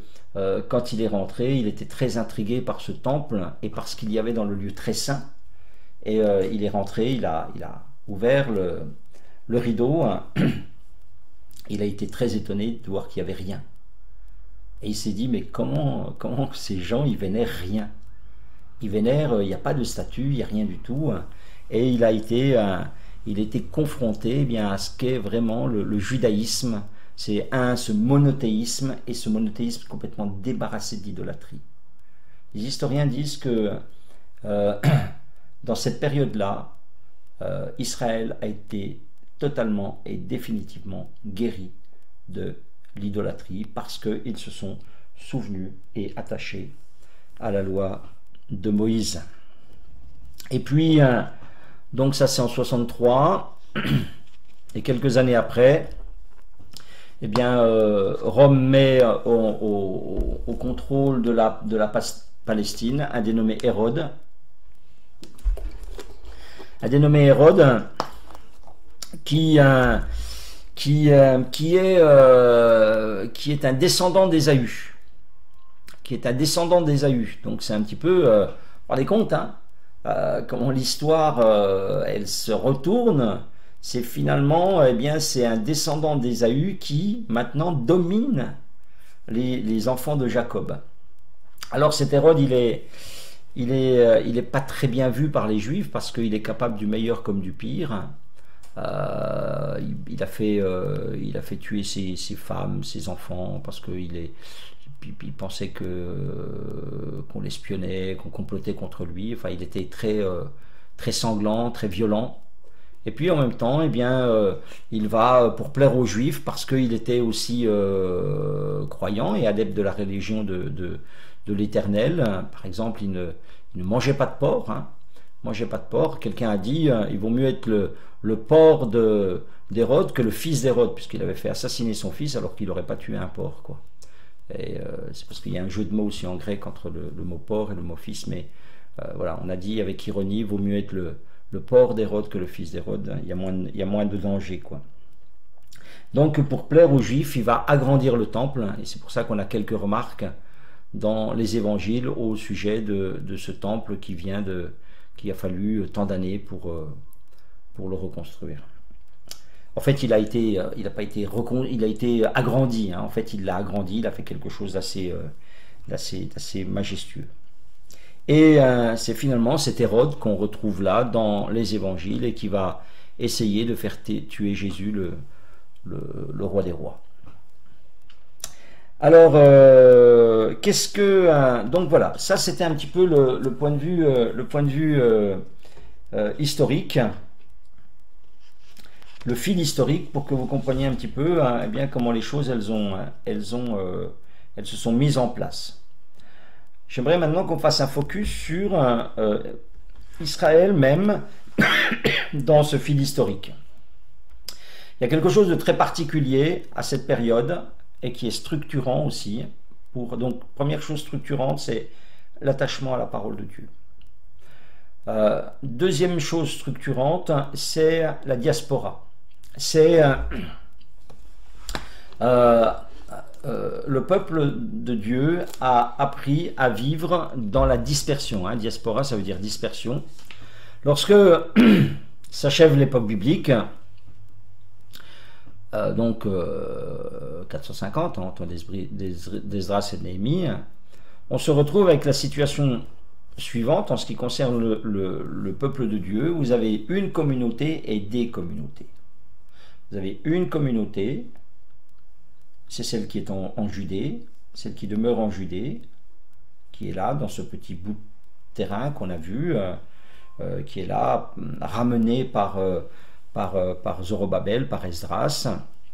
S1: quand il est rentré, il était très intrigué par ce temple et par ce qu'il y avait dans le lieu très saint. Et il est rentré, il a ouvert le rideau. Il a été très étonné de voir qu'il n'y avait rien. Et il s'est dit, mais comment ces gens, ils vénèrent rien? Il vénère, il n'y a pas de statue, il n'y a rien du tout. Et il a été confronté, eh bien, à ce qu'est vraiment le judaïsme. C'est ce monothéisme, et ce monothéisme complètement débarrassé d'idolâtrie. Les historiens disent que dans cette période-là, Israël a été totalement et définitivement guéri de l'idolâtrie parce qu'ils se sont souvenus et attachés à la loi de Moïse. Et puis, donc ça c'est en 63, et quelques années après, eh bien, Rome met au contrôle de la Palestine un dénommé Hérode. Un dénommé Hérode qui est un descendant d'Ésaü. Donc c'est un petit peu, vous rendez compte, hein, comment l'histoire elle se retourne. C'est finalement, eh bien, c'est un descendant d'Ésaü qui maintenant domine les enfants de Jacob. Alors cet Hérode, il est pas très bien vu par les Juifs parce qu'il est capable du meilleur comme du pire. Il a fait tuer ses femmes, ses enfants parce qu'il pensait qu'on l'espionnait, qu'on complotait contre lui. Enfin, il était très sanglant, très violent. Et puis en même temps, eh bien, il va pour plaire aux Juifs parce qu'il était aussi croyant et adepte de la religion de l'Éternel. Par exemple, il ne mangeait pas de porc. Hein. Quelqu'un a dit il vaut mieux être le porc d'Hérode que le fils d'Hérode, puisqu'il avait fait assassiner son fils alors qu'il n'aurait pas tué un porc, quoi. Et c'est parce qu'il y a un jeu de mots aussi en grec entre le mot porc et le mot fils, mais voilà, on a dit avec ironie, il vaut mieux être le porc d'Hérode que le fils d'Hérode. Il y a moins de danger, quoi. Donc pour plaire aux Juifs, il va agrandir le temple, et c'est pour ça qu'on a quelques remarques dans les évangiles au sujet de ce temple qui a fallu tant d'années pour le reconstruire. En fait, il a été agrandi. Hein. En fait, il l'a agrandi. Il a fait quelque chose d'assez majestueux. Et c'est finalement cet Hérode qu'on retrouve là dans les évangiles et qui va essayer de faire tuer Jésus, le roi des rois. Alors, donc voilà, ça c'était un petit peu le point de vue historique, le fil historique, pour que vous compreniez un petit peu eh bien, comment les choses elles se sont mises en place. J'aimerais maintenant qu'on fasse un focus sur Israël même dans ce fil historique. Il y a quelque chose de très particulier à cette période et qui est structurant aussi. Donc, première chose structurante, c'est l'attachement à la parole de Dieu. Deuxième chose structurante, c'est la diaspora. C'est le peuple de Dieu a appris à vivre dans la dispersion. Hein. Diaspora, ça veut dire dispersion. Lorsque s'achève l'époque biblique, donc 450, en temps d'Esdras et de Néhémie, on se retrouve avec la situation suivante en ce qui concerne le peuple de Dieu. Vous avez une communauté et des communautés. Vous avez une communauté, c'est celle qui est en Judée, celle qui demeure en Judée, qui est là dans ce petit bout de terrain qu'on a vu, qui est là, ramené par Zorobabel, par Esdras.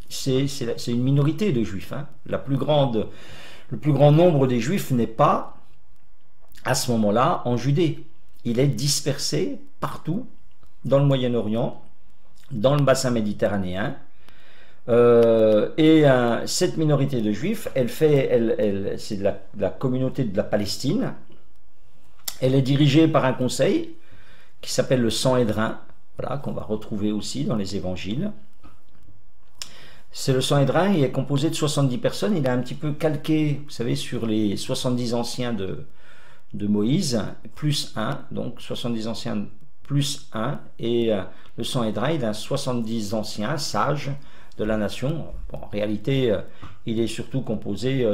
S1: C'est une minorité de Juifs. Hein. Le plus grand nombre des Juifs n'est pas à ce moment-là en Judée. Il est dispersé partout dans le Moyen-Orient, dans le bassin méditerranéen. Cette minorité de Juifs, c'est la communauté de la Palestine. Elle est dirigée par un conseil qui s'appelle le Sanhédrin, voilà, qu'on va retrouver aussi dans les évangiles. C'est le Sanhédrin, il est composé de 70 personnes, il est un petit peu calqué, vous savez, sur les 70 anciens de Moïse, plus 1, donc 70 anciens plus 1, et le Sanhédrin, il a 70 anciens sages de la nation. Bon, en réalité, il est surtout composé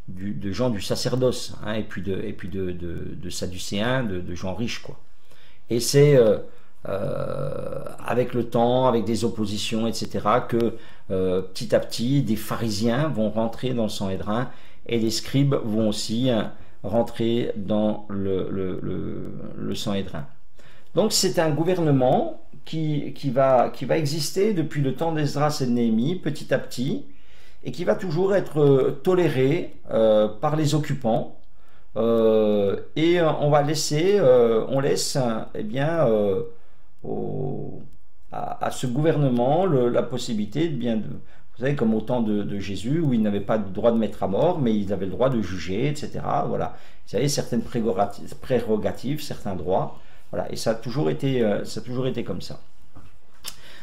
S1: de gens du sacerdoce, hein, et puis de sadducéens, de gens riches, quoi. Et c'est avec le temps, avec des oppositions, etc., que petit à petit, des pharisiens vont rentrer dans le Sanhédrin et des scribes vont aussi rentrer dans le Sanhédrin. Donc c'est un gouvernement qui va exister depuis le temps d'Esdras et de Néhémie, petit à petit, et qui va toujours être toléré par les occupants. Et on laisse eh bien, à ce gouvernement la possibilité vous savez, comme au temps de Jésus, où il n'avait pas le droit de mettre à mort, mais il avait le droit de juger, etc. Voilà. Vous savez, certaines prérogatives, certains droits. Voilà. Et ça a toujours été comme ça.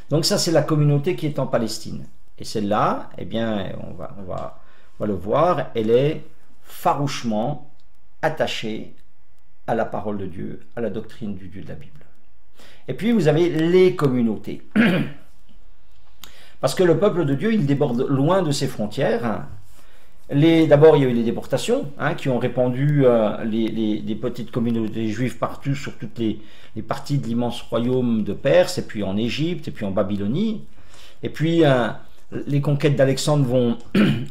S1: Donc ça, c'est la communauté qui est en Palestine. Et celle-là, eh bien, on va le voir, elle est farouchement attachée à la parole de Dieu, à la doctrine du Dieu de la Bible. Et puis vous avez les communautés. Parce que le peuple de Dieu, il déborde loin de ses frontières. D'abord, il y a eu les déportations, hein, qui ont répandu les petites communautés juives partout, sur toutes les parties de l'immense royaume de Perse, et puis en Égypte, et puis en Babylonie. Et puis, les conquêtes d'Alexandre vont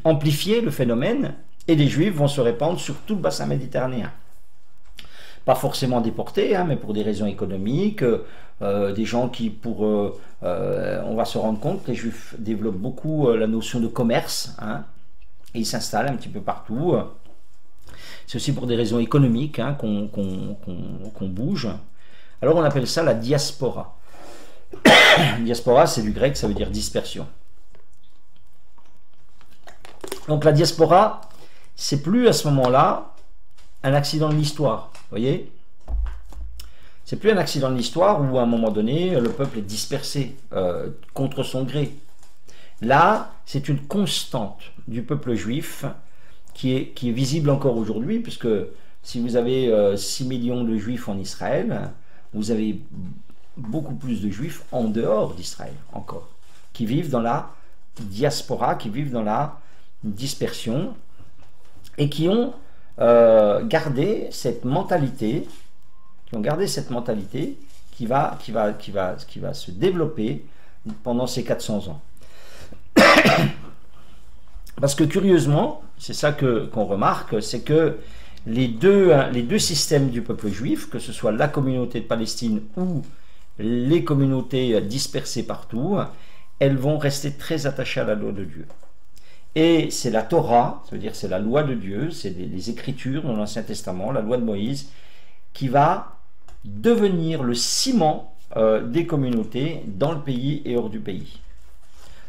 S1: amplifier le phénomène, et les Juifs vont se répandre sur tout le bassin méditerranéen. Pas forcément déportés, hein, mais pour des raisons économiques, des gens qui, on va se rendre compte que les Juifs développent beaucoup la notion de commerce, hein, et ils s'installent un petit peu partout. C'est aussi pour des raisons économiques, hein, qu'on bouge. Alors on appelle ça la diaspora. Diaspora, c'est du grec, ça veut dire dispersion. Donc la diaspora, c'est plus à ce moment-là un accident de l'histoire, vous voyez? C'est plus un accident de l'histoire où à un moment donné le peuple est dispersé contre son gré. Là, c'est une constante du peuple juif qui est visible encore aujourd'hui, puisque si vous avez 6 millions de juifs en Israël, vous avez beaucoup plus de juifs en dehors d'Israël encore, qui vivent dans la diaspora, qui vivent dans la dispersion, et qui ont gardé cette mentalité, qui va se développer pendant ces 400 ans. Parce que curieusement, c'est ça qu'on remarque, c'est que les deux systèmes du peuple juif, que ce soit la communauté de Palestine ou les communautés dispersées partout, elles vont rester très attachées à la loi de Dieu. Et c'est la Torah, ça veut dire c'est la loi de Dieu, c'est les Écritures dans l'Ancien Testament, la loi de Moïse, qui va devenir le ciment des communautés dans le pays et hors du pays.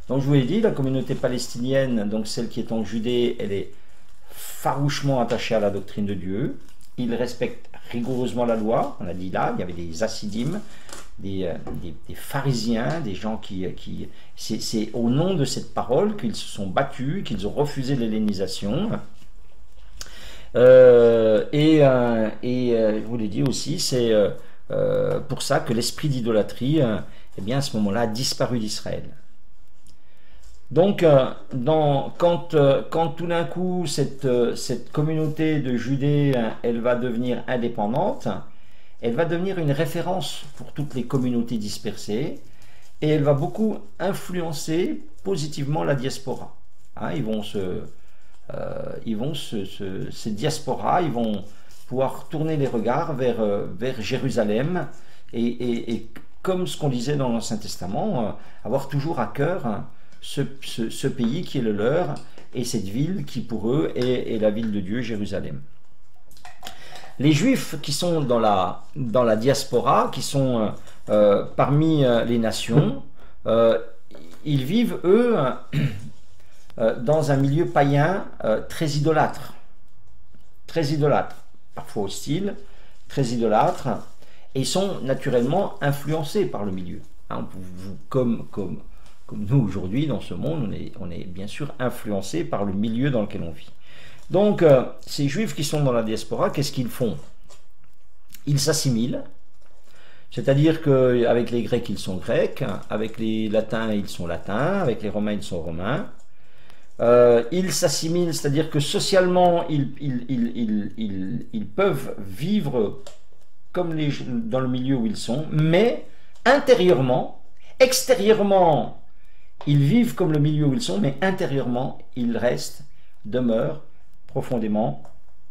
S1: Donc je vous l'ai dit, la communauté palestinienne, donc celle qui est en Judée, elle est farouchement attachée à la doctrine de Dieu. Ils respectent rigoureusement la loi. On a dit là, il y avait des Hassidim, des pharisiens, des gens c'est au nom de cette parole qu'ils se sont battus, qu'ils ont refusé l'hellénisation. Je vous l'ai dit aussi, c'est pour ça que l'esprit d'idolâtrie, eh bien à ce moment-là, a disparu d'Israël. Donc, quand tout d'un coup cette communauté de Judée, elle va devenir indépendante, elle va devenir une référence pour toutes les communautés dispersées, et elle va beaucoup influencer positivement la diaspora. Hein, ces diasporas, ils vont pouvoir tourner les regards vers Jérusalem, et comme ce qu'on disait dans l'Ancien Testament, avoir toujours à cœur ce pays qui est le leur, et cette ville qui pour eux est la ville de Dieu, Jérusalem. Les Juifs qui sont dans la diaspora, qui sont parmi les nations, ils vivent eux dans un milieu païen très idolâtre, parfois hostile, très idolâtre, et ils sont naturellement influencés par le milieu. Hein, comme nous aujourd'hui dans ce monde, on est bien sûr influencé par le milieu dans lequel on vit. Donc ces Juifs qui sont dans la diaspora, qu'est-ce qu'ils font? Ils s'assimilent, c'est-à-dire qu'avec les Grecs ils sont Grecs, avec les Latins ils sont Latins, avec les Romains ils sont Romains. Ils s'assimilent, c'est-à-dire que socialement, ils peuvent vivre comme dans le milieu où ils sont, mais intérieurement, extérieurement, ils vivent comme le milieu où ils sont, mais intérieurement, ils demeurent profondément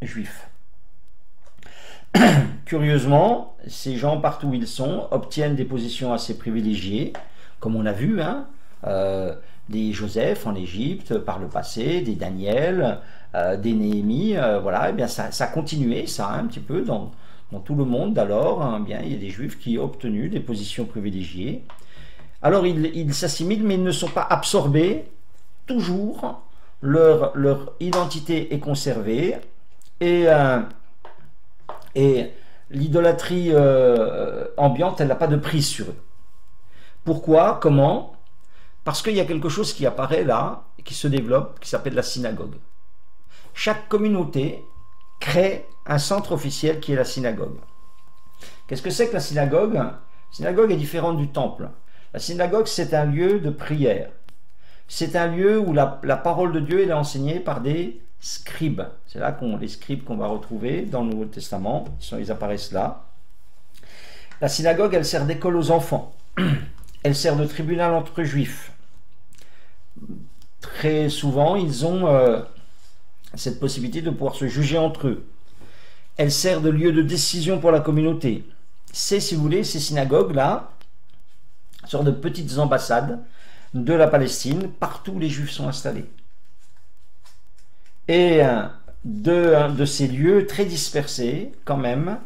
S1: juifs. Curieusement, ces gens, partout où ils sont, obtiennent des positions assez privilégiées, comme on a vu, hein, des Joseph en Égypte par le passé, des Daniel, des Néhémie, voilà, et bien ça continuait, ça, un petit peu dans tout le monde d'alors, hein, bien, il y a des Juifs qui ont obtenu des positions privilégiées. Alors ils s'assimilent, mais ils ne sont pas absorbés, toujours leur identité est conservée, et l'idolâtrie ambiante, elle n'a pas de prise sur eux. Pourquoi? Comment? Parce qu'il y a quelque chose qui apparaît là, qui se développe, qui s'appelle la synagogue. Chaque communauté crée un centre officiel qui est la synagogue. Qu'est-ce que c'est que la synagogue? La synagogue est différente du temple. La synagogue, c'est un lieu de prière. C'est un lieu où la parole de Dieu est enseignée par des scribes. C'est là les scribes qu'on va retrouver dans le Nouveau Testament. Ils apparaissent là. La synagogue, elle sert d'école aux enfants. Elle sert de tribunal entre juifs. Très souvent, ils ont cette possibilité de pouvoir se juger entre eux. Elle sert de lieu de décision pour la communauté. C'est, si vous voulez, ces synagogues-là, sorte de petites ambassades de la Palestine, partout où les Juifs sont installés. Et de ces lieux très dispersés, quand même,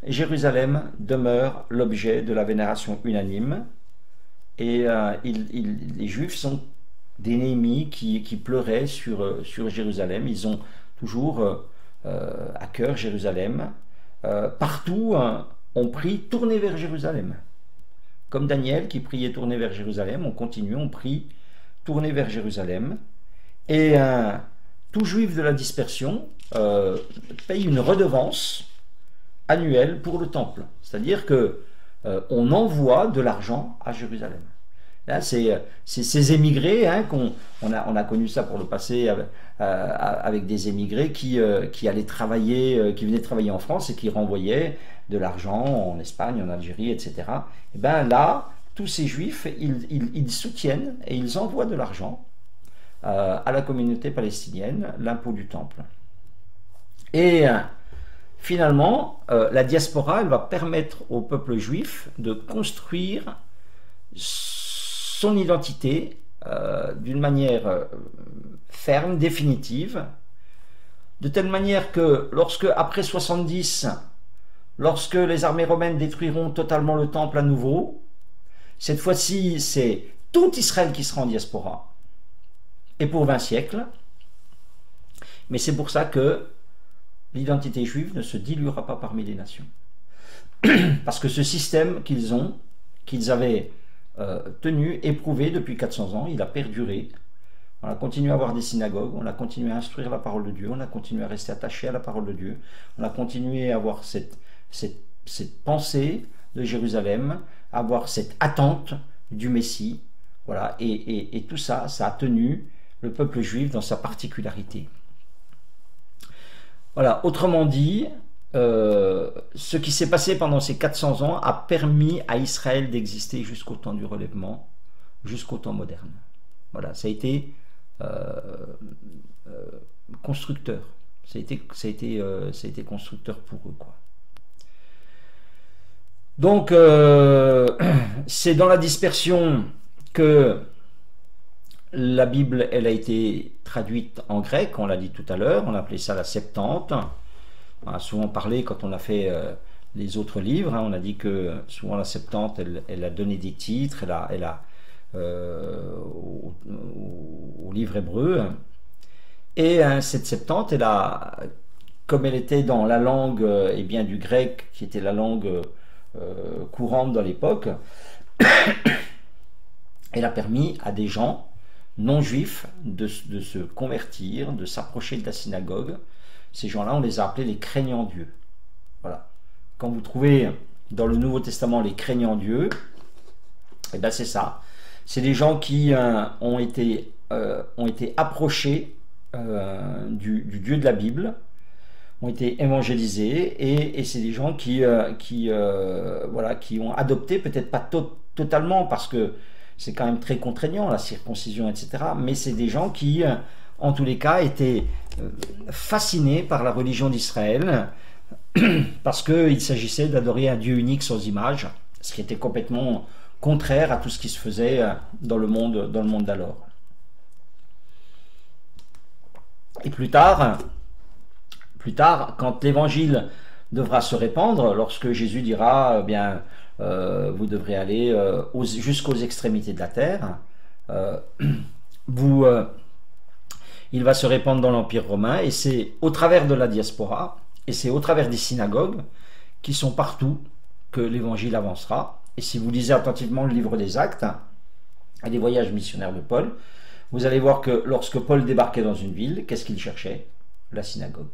S1: Jérusalem demeure l'objet de la vénération unanime. Et les Juifs sont des Néhémie qui pleuraient sur Jérusalem. Ils ont toujours à cœur Jérusalem. Partout, on prie tourner vers Jérusalem. Comme Daniel qui priait tourner vers Jérusalem, on continue, on prie tourner vers Jérusalem. Et tout Juif de la dispersion paye une redevance annuelle pour le temple. C'est-à-dire que on envoie de l'argent à Jérusalem. Là, c'est ces émigrés, hein, on a connu ça pour le passé avec des émigrés qui allaient travailler, qui venaient travailler en France et qui renvoyaient de l'argent en Espagne, en Algérie, etc. Et bien là, tous ces Juifs, ils soutiennent et ils envoient de l'argent à la communauté palestinienne, l'impôt du temple. Et finalement, la diaspora, elle va permettre au peuple juif de construire son identité d'une manière ferme, définitive, de telle manière que lorsque, après 70, lorsque les armées romaines détruiront totalement le temple à nouveau, cette fois-ci, c'est tout Israël qui sera en diaspora, et pour 20 siècles, mais c'est pour ça que l'identité juive ne se diluera pas parmi les nations. Parce que ce système qu'ils avaient tenu, éprouvé depuis 400 ans, il a perduré. On a continué à avoir des synagogues, on a continué à instruire la parole de Dieu, on a continué à rester attaché à la parole de Dieu, on a continué à avoir cette pensée de Jérusalem, à avoir cette attente du Messie. Voilà, et tout ça, ça a tenu le peuple juif dans sa particularité. Voilà, autrement dit, ce qui s'est passé pendant ces 400 ans a permis à Israël d'exister jusqu'au temps du relèvement, jusqu'au temps moderne. Voilà, ça a été constructeur. Ça a été constructeur pour eux, quoi. Donc, c'est dans la dispersion que la Bible, elle a été traduite en grec, on l'a dit tout à l'heure, on appelait ça la Septante. On a souvent parlé, quand on a fait les autres livres, hein, on a dit que souvent la Septante, elle a donné des titres, au livre hébreu. Et cette Septante, comme elle était dans la langue eh bien, du grec, qui était la langue courante dans l'époque, elle a permis à des gens non juifs de se convertir, de s'approcher de la synagogue. Ces gens-là, on les a appelés les craignants Dieu. Voilà. Quand vous trouvez dans le Nouveau Testament les craignants Dieu, eh ben c'est ça. C'est des gens qui ont été ont été approchés du Dieu de la Bible, ont été évangélisés, et c'est des gens voilà, qui ont adopté, peut-être pas totalement, parce que c'est quand même très contraignant, la circoncision, etc. Mais c'est des gens qui, en tous les cas, étaient fascinés par la religion d'Israël, parce qu'il s'agissait d'adorer un Dieu unique sans image, ce qui était complètement contraire à tout ce qui se faisait dans le monde d'alors. Et plus tard, quand l'évangile devra se répandre, lorsque Jésus dira, eh bien, vous devrez aller jusqu'aux extrémités de la terre, il va se répandre dans l'Empire romain, et c'est au travers de la diaspora, et c'est au travers des synagogues, qui sont partout, que l'évangile avancera. Et si vous lisez attentivement le livre des Actes et des voyages missionnaires de Paul, vous allez voir que lorsque Paul débarquait dans une ville, qu'est-ce qu'il cherchait? La synagogue.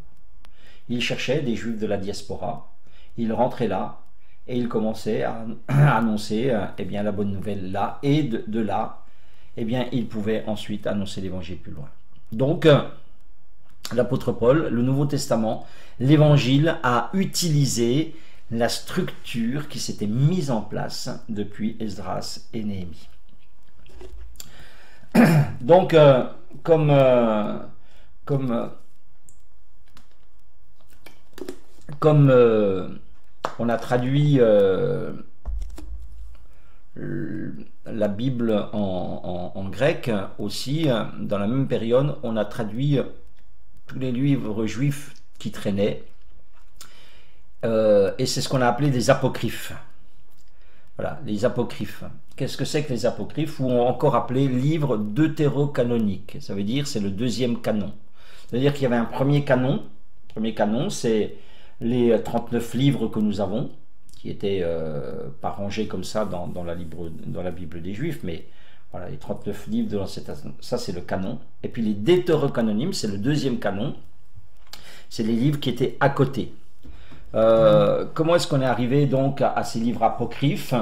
S1: Il cherchait des Juifs de la diaspora, il rentrait là, et il commençait à annoncer eh bien, la bonne nouvelle là, et de là, eh bien, il pouvait ensuite annoncer l'évangile plus loin. Donc, l'apôtre Paul, le Nouveau Testament, l'évangile a utilisé la structure qui s'était mise en place depuis Esdras et Néhémie. Donc, comme on a traduit la Bible en grec aussi, dans la même période, on a traduit tous les livres juifs qui traînaient, et c'est ce qu'on a appelé des apocryphes. Voilà, les apocryphes. Qu'est-ce que c'est que les apocryphes, ou encore appelé livres deutérocanoniques? Ça veut dire c'est le deuxième canon. C'est-à-dire qu'il y avait un premier canon. Le premier canon, c'est les 39 livres que nous avons, qui étaient pas rangés comme ça dans la Bible des Juifs, mais voilà, les 39 livres de l'Ancien Testament, ça c'est le canon. Et puis les deutérocanonimes, c'est le deuxième canon. C'est les livres qui étaient à côté. Comment est-ce qu'on est arrivé donc à ces livres apocryphes?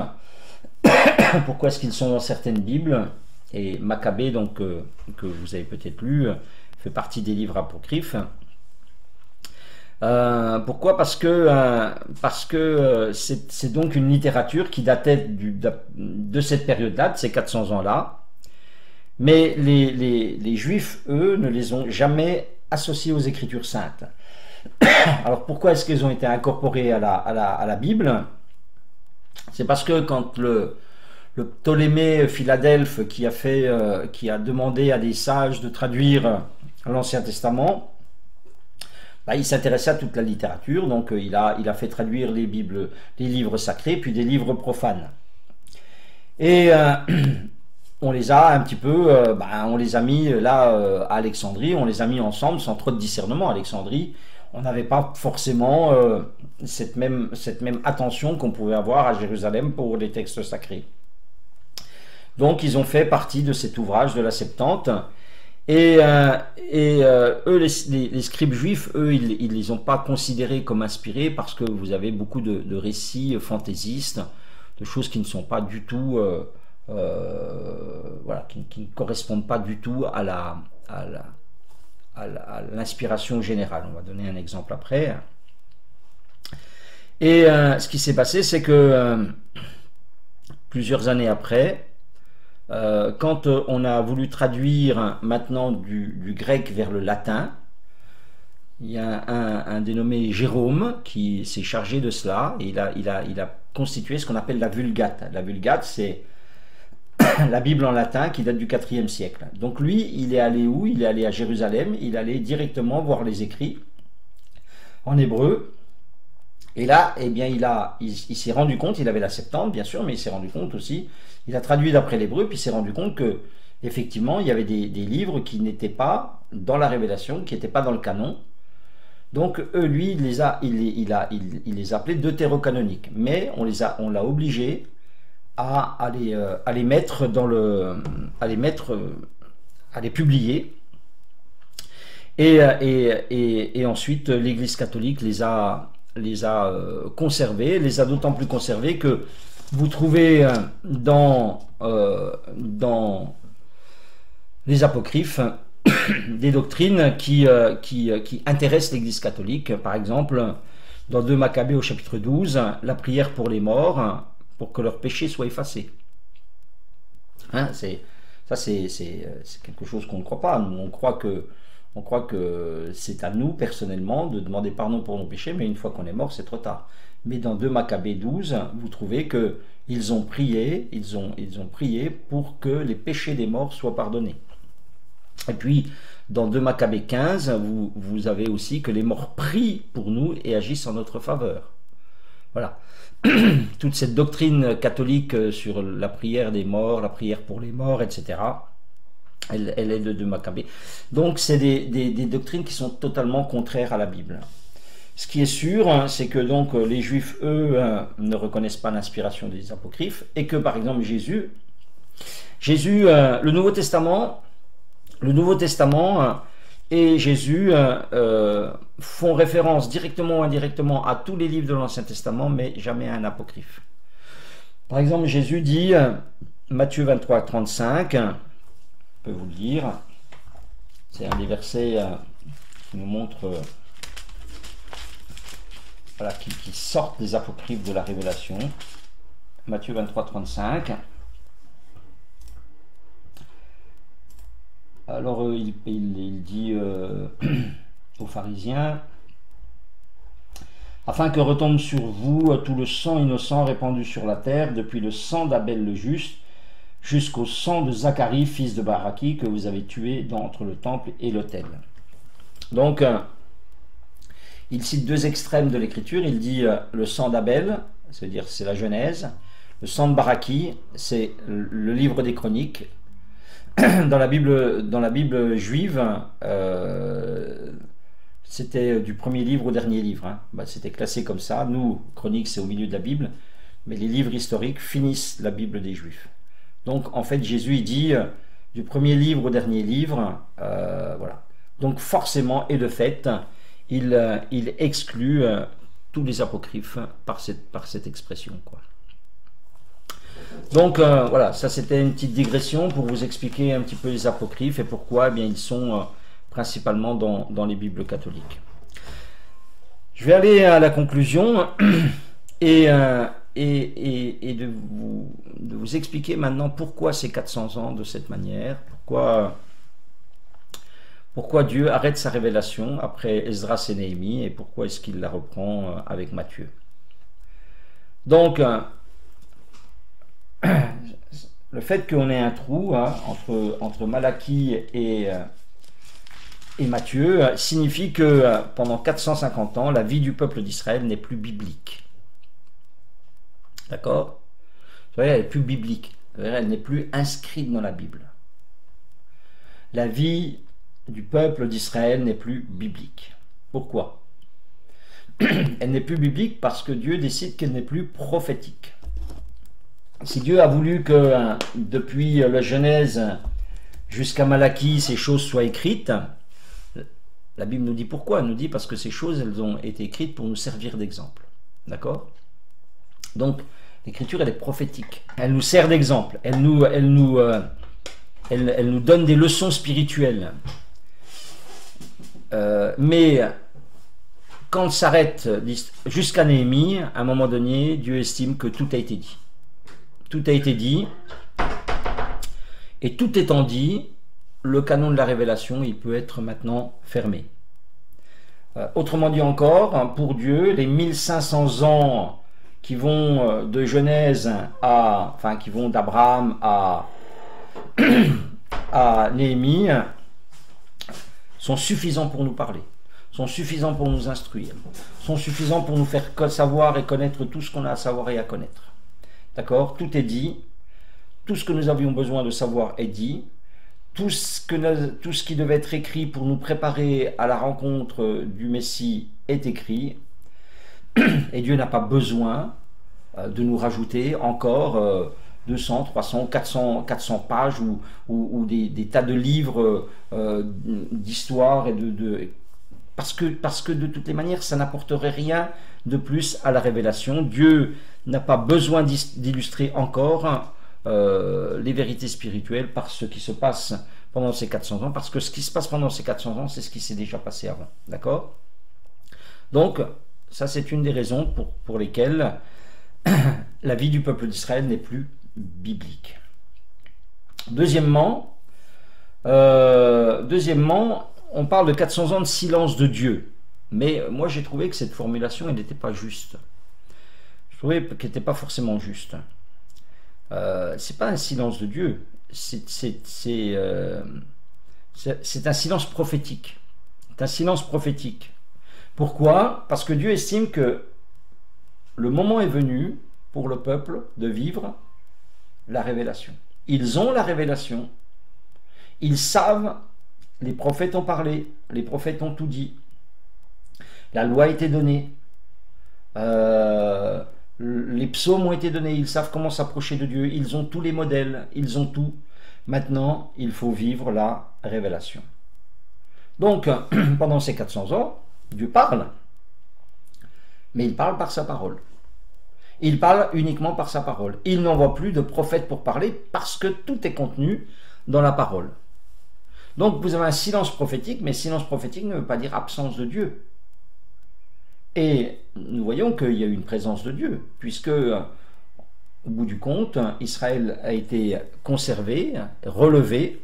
S1: Pourquoi est-ce qu'ils sont dans certaines Bibles? Et Maccabée, donc, que vous avez peut-être lu, fait partie des livres apocryphes. Pourquoi? Parce que c'est donc une littérature qui datait de cette période-là, de ces 400 ans-là. Mais les Juifs, eux, ne les ont jamais associés aux Écritures saintes. Alors pourquoi est-ce qu'ils ont été incorporés à la Bible? C'est parce que quand le Ptolémée Philadelphe qui a demandé à des sages de traduire l'Ancien Testament, il s'intéressait à toute la littérature, donc il a fait traduire les livres sacrés, puis des livres profanes. Et on les a un petit peu, on les a mis là à Alexandrie, on les a mis ensemble sans trop de discernement. À Alexandrie, on n'avait pas forcément cette même attention qu'on pouvait avoir à Jérusalem pour les textes sacrés. Donc ils ont fait partie de cet ouvrage de la Septante, et eux, les scribes juifs, eux, ils les ont pas considérés comme inspirés, parce que vous avez beaucoup de récits fantaisistes, de choses qui ne sont pas du tout, voilà, qui ne correspondent pas du tout à l'inspiration générale. On va donner un exemple après. Et ce qui s'est passé, c'est que plusieurs années après, quand on a voulu traduire maintenant du grec vers le latin, il y a un dénommé Jérôme qui s'est chargé de cela, et il a constitué ce qu'on appelle la Vulgate. La Vulgate, c'est la Bible en latin qui date du IVe siècle. Donc lui, il est allé où? Il est allé à Jérusalem, il est allé directement voir les écrits en hébreu, et là, eh bien, il s'est rendu compte, il avait la Septante bien sûr, mais il s'est rendu compte aussi, il a traduit d'après l'hébreu, puis il s'est rendu compte que effectivement, il y avait des livres qui n'étaient pas dans la Révélation, qui n'étaient pas dans le canon. Donc eux, lui, il les appelait deutérocanoniques, mais on l'a obligé à les mettre à les publier, et ensuite l'Église catholique les a conservés, les a d'autant plus conservés que vous trouvez dans les apocryphes, des doctrines qui intéressent l'Église catholique. Par exemple, dans 2 Maccabées au chapitre 12, la prière pour les morts, pour que leurs péchés soient effacés. Hein, c'est quelque chose qu'on ne croit pas. Nous, on croit que c'est à nous, personnellement, de demander pardon pour nos péchés, mais une fois qu'on est mort, c'est trop tard. Mais dans 2 Maccabées 12, vous trouvez qu'ils ont prié, ils ont prié pour que les péchés des morts soient pardonnés. Et puis, dans 2 Maccabées 15, vous avez aussi que les morts prient pour nous et agissent en notre faveur. Voilà. Toute cette doctrine catholique sur la prière des morts, la prière pour les morts, etc., elle est de 2 Maccabées. Donc, c'est des doctrines qui sont totalement contraires à la Bible. Ce qui est sûr, c'est que donc les Juifs, eux, ne reconnaissent pas l'inspiration des apocryphes, et que, par exemple, Jésus, le Nouveau Testament et Jésus font référence directement ou indirectement à tous les livres de l'Ancien Testament, mais jamais à un apocryphe. Par exemple, Jésus dit, Matthieu 23, 35, je peux vous le lire, c'est un des versets qui nous montre, voilà, qui sortent des apocryphes de la Révélation. Matthieu 23, 35. Alors il dit aux pharisiens, afin que retombe sur vous tout le sang innocent répandu sur la terre, depuis le sang d'Abel le juste, jusqu'au sang de Zacharie, fils de Baraki, que vous avez tué entre le temple et l'autel. Donc, il cite 2 extrêmes de l'écriture. Il dit le sang d'Abel, c'est-à-dire c'est la Genèse, le sang de Baraki, c'est le livre des Chroniques. Dans la Bible juive, c'était du premier livre au dernier livre. Hein. C'était classé comme ça. Nous, Chroniques, c'est au milieu de la Bible, mais les livres historiques finissent la Bible des Juifs. Donc, en fait, Jésus, il dit du premier livre au dernier livre, voilà. Donc, forcément, et de fait, il exclut tous les apocryphes par cette expression, quoi. Donc voilà, ça c'était une petite digression pour vous expliquer un petit peu les apocryphes et pourquoi ils sont principalement dans les Bibles catholiques. Je vais aller à la conclusion et de vous expliquer maintenant pourquoi ces 400 ans de cette manière, pourquoi Dieu arrête sa révélation après Esdras et Néhémie et pourquoi est-ce qu'il la reprend avec Matthieu. Donc, le fait qu'on ait un trou entre Malachie et Matthieu signifie que pendant 450 ans, la vie du peuple d'Israël n'est plus biblique. D'accord? Vous voyez, elle n'est plus biblique. Elle n'est plus inscrite dans la Bible. La vie du peuple d'Israël n'est plus biblique. Pourquoi? Elle n'est plus biblique parce que Dieu décide qu'elle n'est plus prophétique. Si Dieu a voulu que depuis la Genèse jusqu'à Malachie, ces choses soient écrites, la Bible nous dit pourquoi. Elle nous dit parce que ces choses, elles ont été écrites pour nous servir d'exemple. D'accord? Donc, l'écriture, elle est prophétique. Elle nous sert d'exemple. Elle nous donne des leçons spirituelles. Mais quand on s'arrête jusqu'à Néhémie, à un moment donné, Dieu estime que tout a été dit. Tout a été dit, et tout étant dit, le canon de la révélation, il peut être maintenant fermé. Autrement dit encore, pour Dieu, les 1500 ans qui vont de Genèse qui vont d'Abraham à Néhémie, sont suffisants pour nous parler, sont suffisants pour nous instruire, sont suffisants pour nous faire savoir et connaître tout ce qu'on a à savoir et à connaître. D'accord? Tout est dit, tout ce que nous avions besoin de savoir est dit, tout ce qui devait être écrit pour nous préparer à la rencontre du Messie est écrit, et Dieu n'a pas besoin de nous rajouter encore 200, 300, 400 pages ou des tas de livres d'histoire parce que de toutes les manières ça n'apporterait rien de plus à la révélation. Dieu n'a pas besoin d'illustrer encore les vérités spirituelles par ce qui se passe pendant ces 400 ans, parce que ce qui se passe pendant ces 400 ans, c'est ce qui s'est déjà passé avant. D'accord? Donc, ça c'est une des raisons pour lesquelles la vie du peuple d'Israël n'est plus biblique. Deuxièmement, on parle de 400 ans de silence de Dieu. Mais moi j'ai trouvé que cette formulation elle n'était pas juste. Je trouvais qu'elle n'était pas forcément juste. C'est pas un silence de Dieu, c'est un silence prophétique. C'est un silence prophétique. Pourquoi? Parce que Dieu estime que le moment est venu pour le peuple de vivre la révélation. Ils ont la révélation, ils savent, les prophètes ont parlé, les prophètes ont tout dit, la loi a été donnée, les psaumes ont été donnés, ils savent comment s'approcher de Dieu, ils ont tous les modèles, ils ont tout. Maintenant, il faut vivre la révélation. Donc, pendant ces 400 ans, Dieu parle, mais il parle par sa parole. Il parle uniquement par sa parole. Il n'envoie plus de prophète pour parler parce que tout est contenu dans la parole. Donc vous avez un silence prophétique, mais silence prophétique ne veut pas dire absence de Dieu. Et nous voyons qu'il y a une présence de Dieu, puisque au bout du compte, Israël a été conservé, relevé,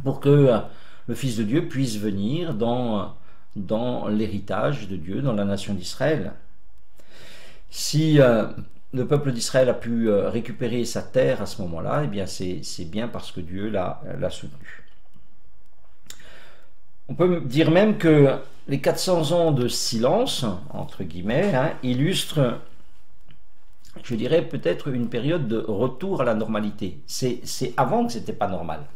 S1: pour que le Fils de Dieu puisse venir dans l'héritage de Dieu, dans la nation d'Israël. Si le peuple d'Israël a pu récupérer sa terre à ce moment-là, eh bien c'est bien parce que Dieu l'a soutenu. On peut dire même que les 400 ans de silence, entre guillemets, illustrent, je dirais, peut-être une période de retour à la normalité. C'est avant que ce n'était pas normal.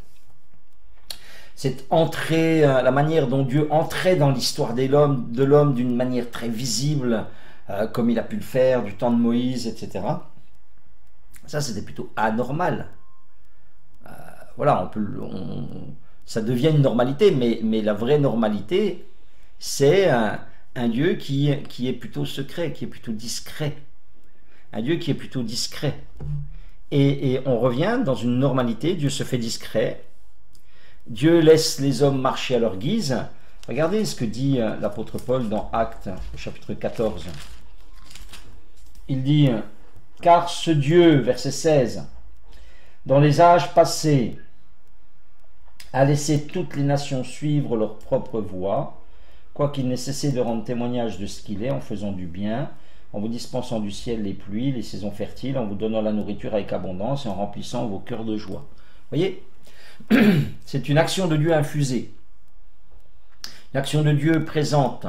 S1: Cette entrée, la manière dont Dieu entrait dans l'histoire de l'homme d'une manière très visible, comme il a pu le faire du temps de Moïse, etc. Ça, c'était plutôt anormal. Voilà, ça devient une normalité, mais la vraie normalité, c'est un Dieu qui est plutôt secret, qui est plutôt discret. Un Dieu qui est plutôt discret. Et on revient dans une normalité, Dieu se fait discret, Dieu laisse les hommes marcher à leur guise. Regardez ce que dit l'apôtre Paul dans Actes, chapitre 14. Il dit, car ce Dieu, verset 16, dans les âges passés, a laissé toutes les nations suivre leur propre voie, quoiqu'il n'ait cessé de rendre témoignage de ce qu'il est, en faisant du bien, en vous dispensant du ciel les pluies, les saisons fertiles, en vous donnant la nourriture avec abondance et en remplissant vos cœurs de joie. Vous voyez, c'est une action de Dieu infusée, l'action de Dieu présente.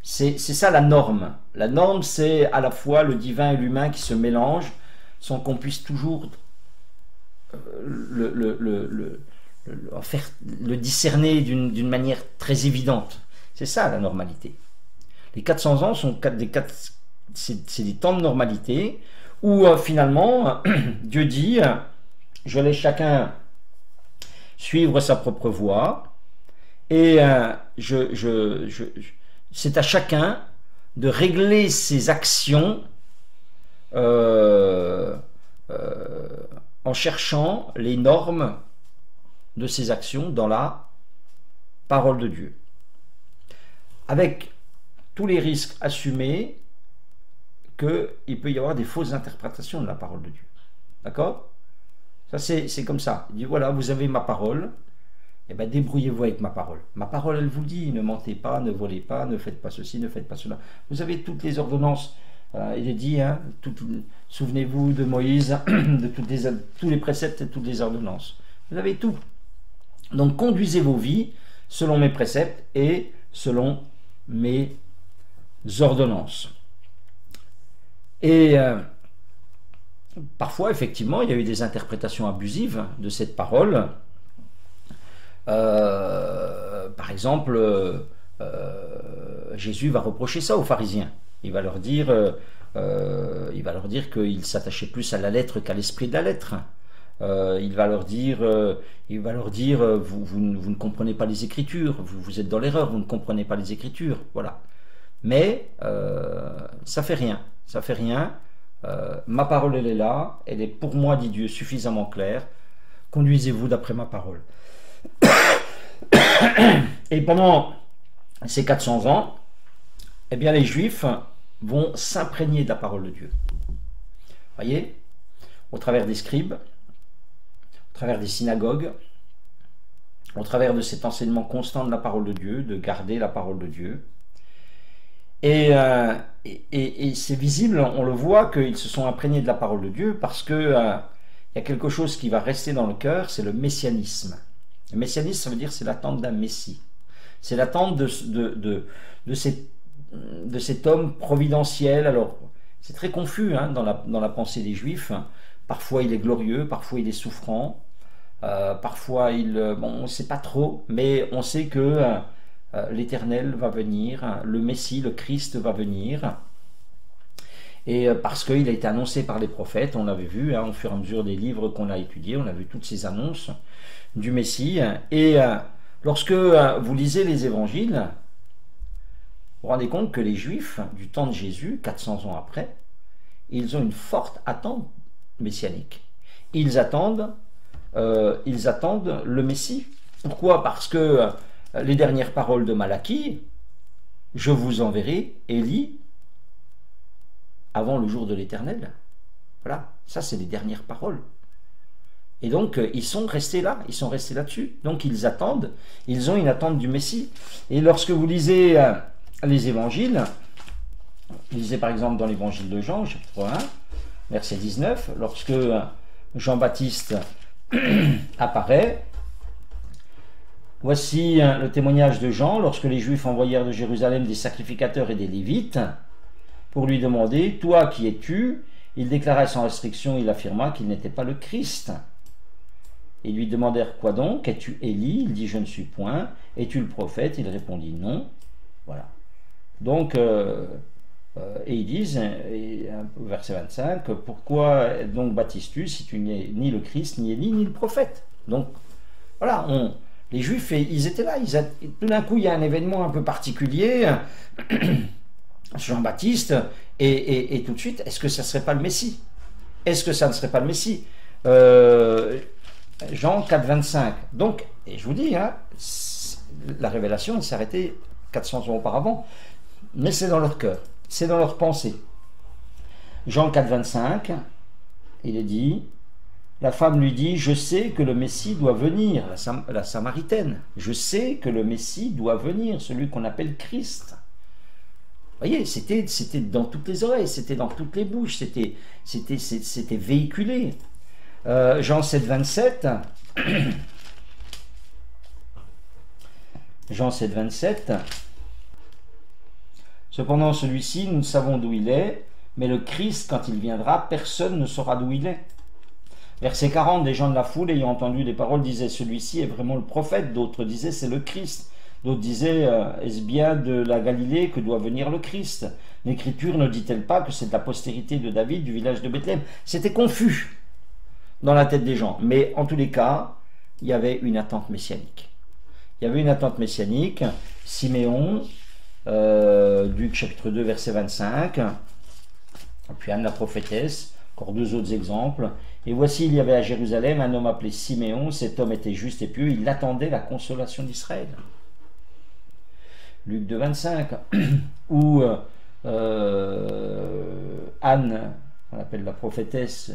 S1: C'est ça la norme. La norme, c'est à la fois le divin et l'humain qui se mélangent sans qu'on puisse toujours le discerner d'une manière très évidente. C'est ça la normalité. Les 400 ans sont c'est des temps de normalité où finalement Dieu dit je laisse chacun suivre sa propre voie et c'est à chacun de régler ses actions en cherchant les normes de ses actions dans la parole de Dieu. Avec tous les risques assumés qu'il peut y avoir des fausses interprétations de la parole de Dieu. D'accord? Ça, c'est comme ça. Il dit, voilà, vous avez ma parole, et bien débrouillez-vous avec ma parole. Ma parole, elle vous dit, ne mentez pas, ne volez pas, ne faites pas ceci, ne faites pas cela. Vous avez toutes les ordonnances. Il est dit, souvenez-vous de Moïse, de tous les préceptes et toutes les ordonnances. Vous avez tout. Donc conduisez vos vies selon mes préceptes et selon mes ordonnances. Et parfois, effectivement, il y a eu des interprétations abusives de cette parole. Par exemple, Jésus va reprocher ça aux pharisiens. Il va leur dire qu'ils s'attachaient plus à la lettre qu'à l'esprit de la lettre. Il va leur dire, vous ne comprenez pas les Écritures, vous êtes dans l'erreur, vous ne comprenez pas les Écritures, voilà. Mais ça fait rien, ma parole elle est là, elle est pour moi, dit Dieu, suffisamment claire conduisez-vous d'après ma parole. Et pendant ces 400 ans, eh bien les Juifs vont s'imprégner de la parole de Dieu. Voyez, au travers des scribes, au travers des synagogues, au travers de cet enseignement constant de la parole de Dieu, de garder la parole de Dieu. Et c'est visible, on le voit, qu'ils se sont imprégnés de la parole de Dieu parce que il y a quelque chose qui va rester dans le cœur, c'est le messianisme. Le messianisme, ça veut dire c'est l'attente d'un Messie. C'est l'attente de cet homme providentiel. Alors, c'est très confus hein, dans la pensée des Juifs. Parfois, il est glorieux, parfois, il est souffrant. Parfois, on ne sait pas trop, mais on sait que l'Éternel va venir, le Messie, le Christ va venir. Et parce qu'il a été annoncé par les prophètes, on l'avait vu hein, au fur et à mesure des livres qu'on a étudiés, on a vu toutes ces annonces du Messie. Et lorsque vous lisez les évangiles, vous vous rendez compte que les Juifs du temps de Jésus, 400 ans après, ils ont une forte attente messianique. Ils attendent le Messie. Pourquoi? Parce que les dernières paroles de Malachie, je vous enverrai Élie avant le jour de l'Éternel. Voilà, ça c'est les dernières paroles. Et donc ils sont restés là, ils sont restés là-dessus. Donc ils attendent, ils ont une attente du Messie. Et lorsque vous lisez les évangiles, lisez par exemple dans l'évangile de Jean, chapitre 1, verset 19, lorsque Jean-Baptiste apparaît, voici le témoignage de Jean, lorsque les Juifs envoyèrent de Jérusalem des sacrificateurs et des Lévites, pour lui demander, toi qui es-tu? Il déclara sans restriction, il affirma qu'il n'était pas le Christ. Ils lui demandèrent, quoi donc? Es-tu Élie? Il dit, je ne suis point. Es-tu le prophète? Il répondit, non. Voilà. Donc, et ils disent, verset 25, pourquoi donc baptises-tu si tu n'es ni le Christ, ni Élie, ni le prophète? Donc, voilà, les Juifs, ils étaient là. Tout d'un coup, il y a un événement un peu particulier. Jean-Baptiste, et tout de suite, est-ce que ça ne serait pas le Messie? Est-ce que ça ne serait pas le Messie? Jean 4, 25. Donc, et je vous dis, hein, la révélation s'est arrêtée 400 ans auparavant, mais c'est dans leur cœur, c'est dans leur pensée. Jean 4, 25, il est dit, la femme lui dit, je sais que le Messie doit venir, la Samaritaine, je sais que le Messie doit venir, celui qu'on appelle Christ. Vous voyez, c'était dans toutes les oreilles, c'était dans toutes les bouches, c'était véhiculé. Jean 7, 27. Jean 7, 27. Cependant, celui-ci, nous savons d'où il est, mais le Christ, quand il viendra, personne ne saura d'où il est. Verset 40, des gens de la foule, ayant entendu les paroles, disaient, celui-ci est vraiment le prophète. D'autres disaient, c'est le Christ. D'autres disaient, est-ce bien de la Galilée que doit venir le Christ? L'Écriture ne dit-elle pas que c'est de la postérité de David, du village de Bethléem? C'était confus dans la tête des gens. Mais en tous les cas, il y avait une attente messianique. Il y avait une attente messianique. Siméon, Luc chapitre 2, verset 25, et puis Anne la prophétesse, encore deux autres exemples. Et voici, il y avait à Jérusalem un homme appelé Siméon. Cet homme était juste et pieux. Il attendait la consolation d'Israël. Luc 2, 25, où Anne, on appelle la prophétesse,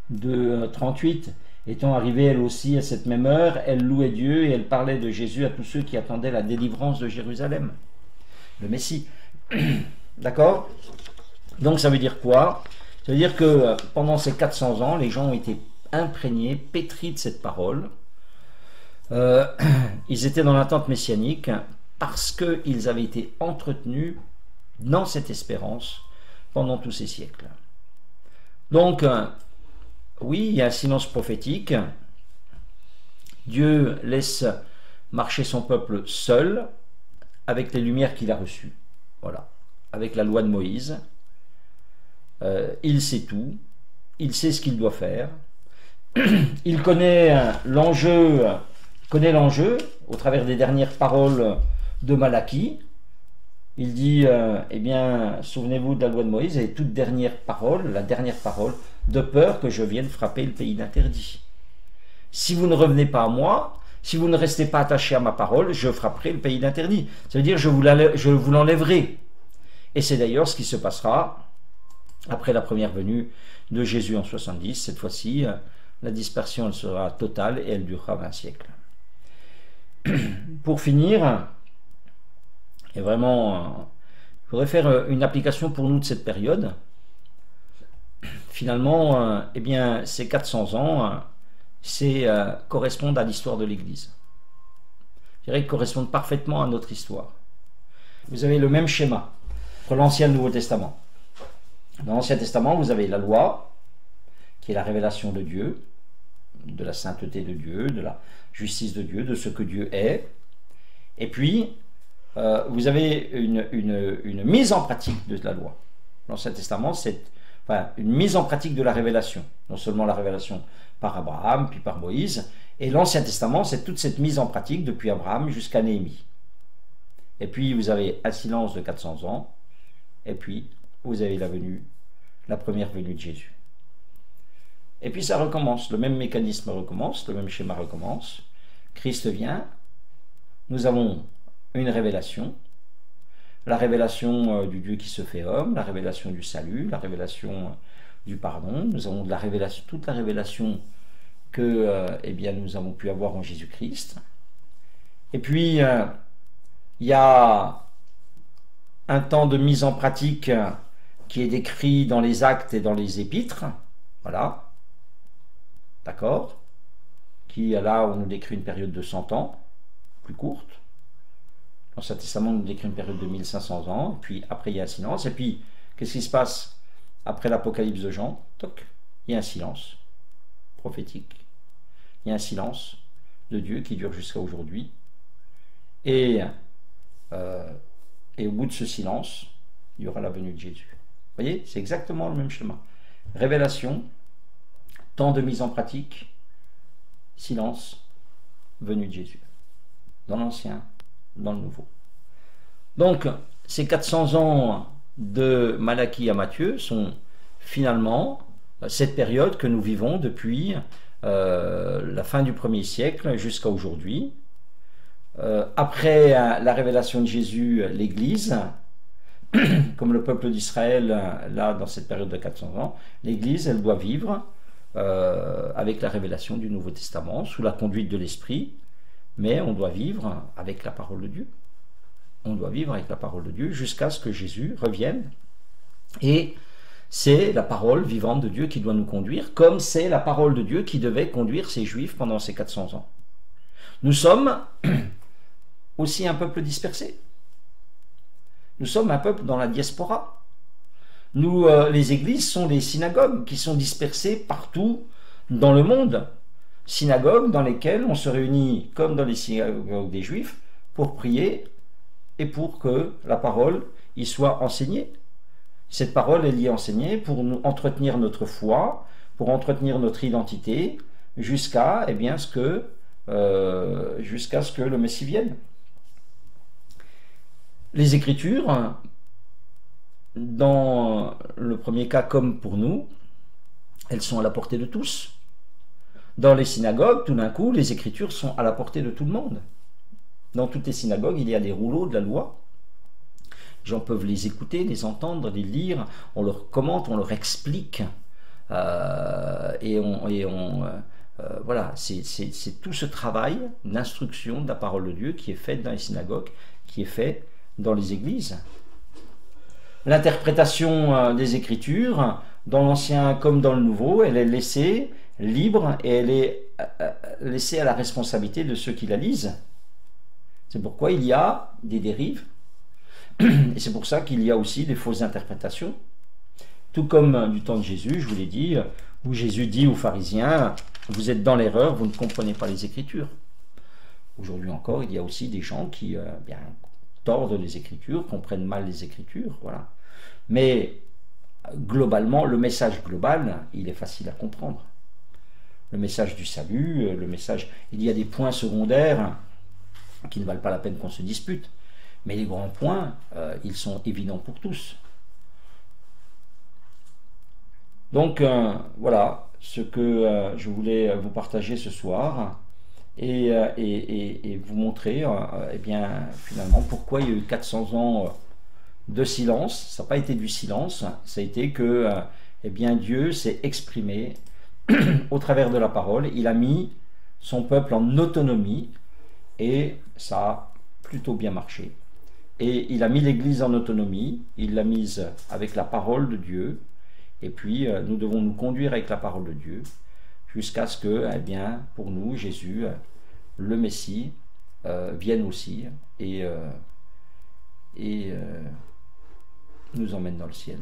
S1: de 38, étant arrivée elle aussi à cette même heure, elle louait Dieu et elle parlait de Jésus à tous ceux qui attendaient la délivrance de Jérusalem, le Messie. D'accord? Donc ça veut dire quoi? Ça veut dire que pendant ces 400 ans, les gens ont été imprégnés, pétris de cette parole. Ils étaient dans l'attente messianique, parce qu'ils avaient été entretenus dans cette espérance pendant tous ces siècles. Donc, oui, il y a un silence prophétique. Dieu laisse marcher son peuple seul, avec les lumières qu'il a reçues. Voilà, avec la loi de Moïse. Il sait tout, il sait ce qu'il doit faire. Il connaît l'enjeu au travers des dernières paroles de Malachie. Il dit, eh bien, souvenez-vous de la loi de Moïse et toute dernière parole, la dernière parole, de peur que je vienne frapper le pays d'interdit. si vous ne revenez pas à moi, si vous ne restez pas attaché à ma parole, je frapperai le pays d'interdit. Ça veut dire je vous l'enlèverai. Et c'est d'ailleurs ce qui se passera après la première venue de Jésus en 70. Cette fois-ci, la dispersion elle sera totale et elle durera 20 siècles. Pour finir, et vraiment, il faudrait faire une application pour nous de cette période. Finalement, eh bien, ces 400 ans, correspondent à l'histoire de l'Église. Je dirais qu'ils correspondent parfaitement à notre histoire. Vous avez le même schéma entre l'Ancien et le Nouveau Testament. Dans l'Ancien Testament, vous avez la loi, qui est la révélation de Dieu, de la sainteté de Dieu, de la justice de Dieu, de ce que Dieu est. Et puis, vous avez une mise en pratique de la loi. L'Ancien Testament, c'est une mise en pratique de la révélation. Non seulement la révélation par Abraham, puis par Moïse. Et l'Ancien Testament, c'est toute cette mise en pratique depuis Abraham jusqu'à Néhémie. Et puis, vous avez un silence de 400 ans. Et puis, vous avez la première venue de Jésus. Et puis, ça recommence. Le même mécanisme recommence, le même schéma recommence. Christ vient. Nous avons une révélation. La révélation du Dieu qui se fait homme, la révélation du salut, la révélation du pardon. Nous avons de la révélation, toute la révélation que eh bien, nous avons pu avoir en Jésus-Christ. Et puis, il y a un temps de mise en pratique qui est décrit dans les actes et dans les épîtres. Voilà. D'accord. Qui, là, on nous décrit une période de 100 ans, plus courte. L'Ancien Testament nous décrit une période de 1500 ans, et puis après il y a un silence, et puis qu'est-ce qui se passe après l'Apocalypse de Jean? Toc, il y a un silence prophétique, il y a un silence de Dieu qui dure jusqu'à aujourd'hui, et au bout de ce silence, il y aura la venue de Jésus. Vous voyez, c'est exactement le même schéma. Révélation, temps de mise en pratique, silence, venue de Jésus. Dans l'Ancien, dans le Nouveau. Donc, ces 400 ans de Malachie à Matthieu sont finalement cette période que nous vivons depuis la fin du 1er siècle jusqu'à aujourd'hui. Après la révélation de Jésus, l'Église, comme le peuple d'Israël, là, dans cette période de 400 ans, l'Église, elle doit vivre avec la révélation du Nouveau Testament, sous la conduite de l'Esprit, mais on doit vivre avec la parole de Dieu. On doit vivre avec la parole de Dieu jusqu'à ce que Jésus revienne. Et c'est la parole vivante de Dieu qui doit nous conduire, comme c'est la parole de Dieu qui devait conduire ces Juifs pendant ces 400 ans. Nous sommes aussi un peuple dispersé. Nous sommes un peuple dans la diaspora. Nous, les églises sont des synagogues qui sont dispersées partout dans le monde. Synagogues dans lesquelles on se réunit comme dans les synagogues des Juifs pour prier et pour que la parole y soit enseignée. Cette parole, elle y est enseignée pour nous entretenir notre foi, pour entretenir notre identité, jusqu'à ce que le Messie vienne. Les Écritures, dans le premier cas comme pour nous, elles sont à la portée de tous. Dans les synagogues, tout d'un coup, les Écritures sont à la portée de tout le monde. Dans toutes les synagogues, il y a des rouleaux de la loi. Les gens peuvent les écouter, les entendre, les lire. On leur commente, on leur explique. Voilà, c'est tout ce travail d'instruction de la parole de Dieu qui est fait dans les synagogues, qui est fait dans les églises. L'interprétation des Écritures, dans l'Ancien comme dans le Nouveau, elle est laissée libre et elle est laissée à la responsabilité de ceux qui la lisent. C'est pourquoi il y a des dérives et c'est pour ça qu'il y a aussi des fausses interprétations. Tout comme du temps de Jésus, je vous l'ai dit, où Jésus dit aux pharisiens, vous êtes dans l'erreur, vous ne comprenez pas les Écritures. Aujourd'hui encore, il y a aussi des gens qui tordent les Écritures, comprennent mal les Écritures, voilà. Mais globalement, le message global, il est facile à comprendre. Le message du salut, il y a des points secondaires qui ne valent pas la peine qu'on se dispute. Mais les grands points, ils sont évidents pour tous. Donc, voilà, ce que je voulais vous partager ce soir et vous montrer eh bien, finalement pourquoi il y a eu 400 ans de silence. Ça n'a pas été du silence, ça a été que eh bien, Dieu s'est exprimé au travers de la parole. Il a mis son peuple en autonomie et ça a plutôt bien marché. Et il a mis l'Église en autonomie, il l'a mise avec la parole de Dieu, et puis nous devons nous conduire avec la parole de Dieu jusqu'à ce que, eh bien, pour nous, Jésus, le Messie, vienne aussi et nous emmène dans le ciel.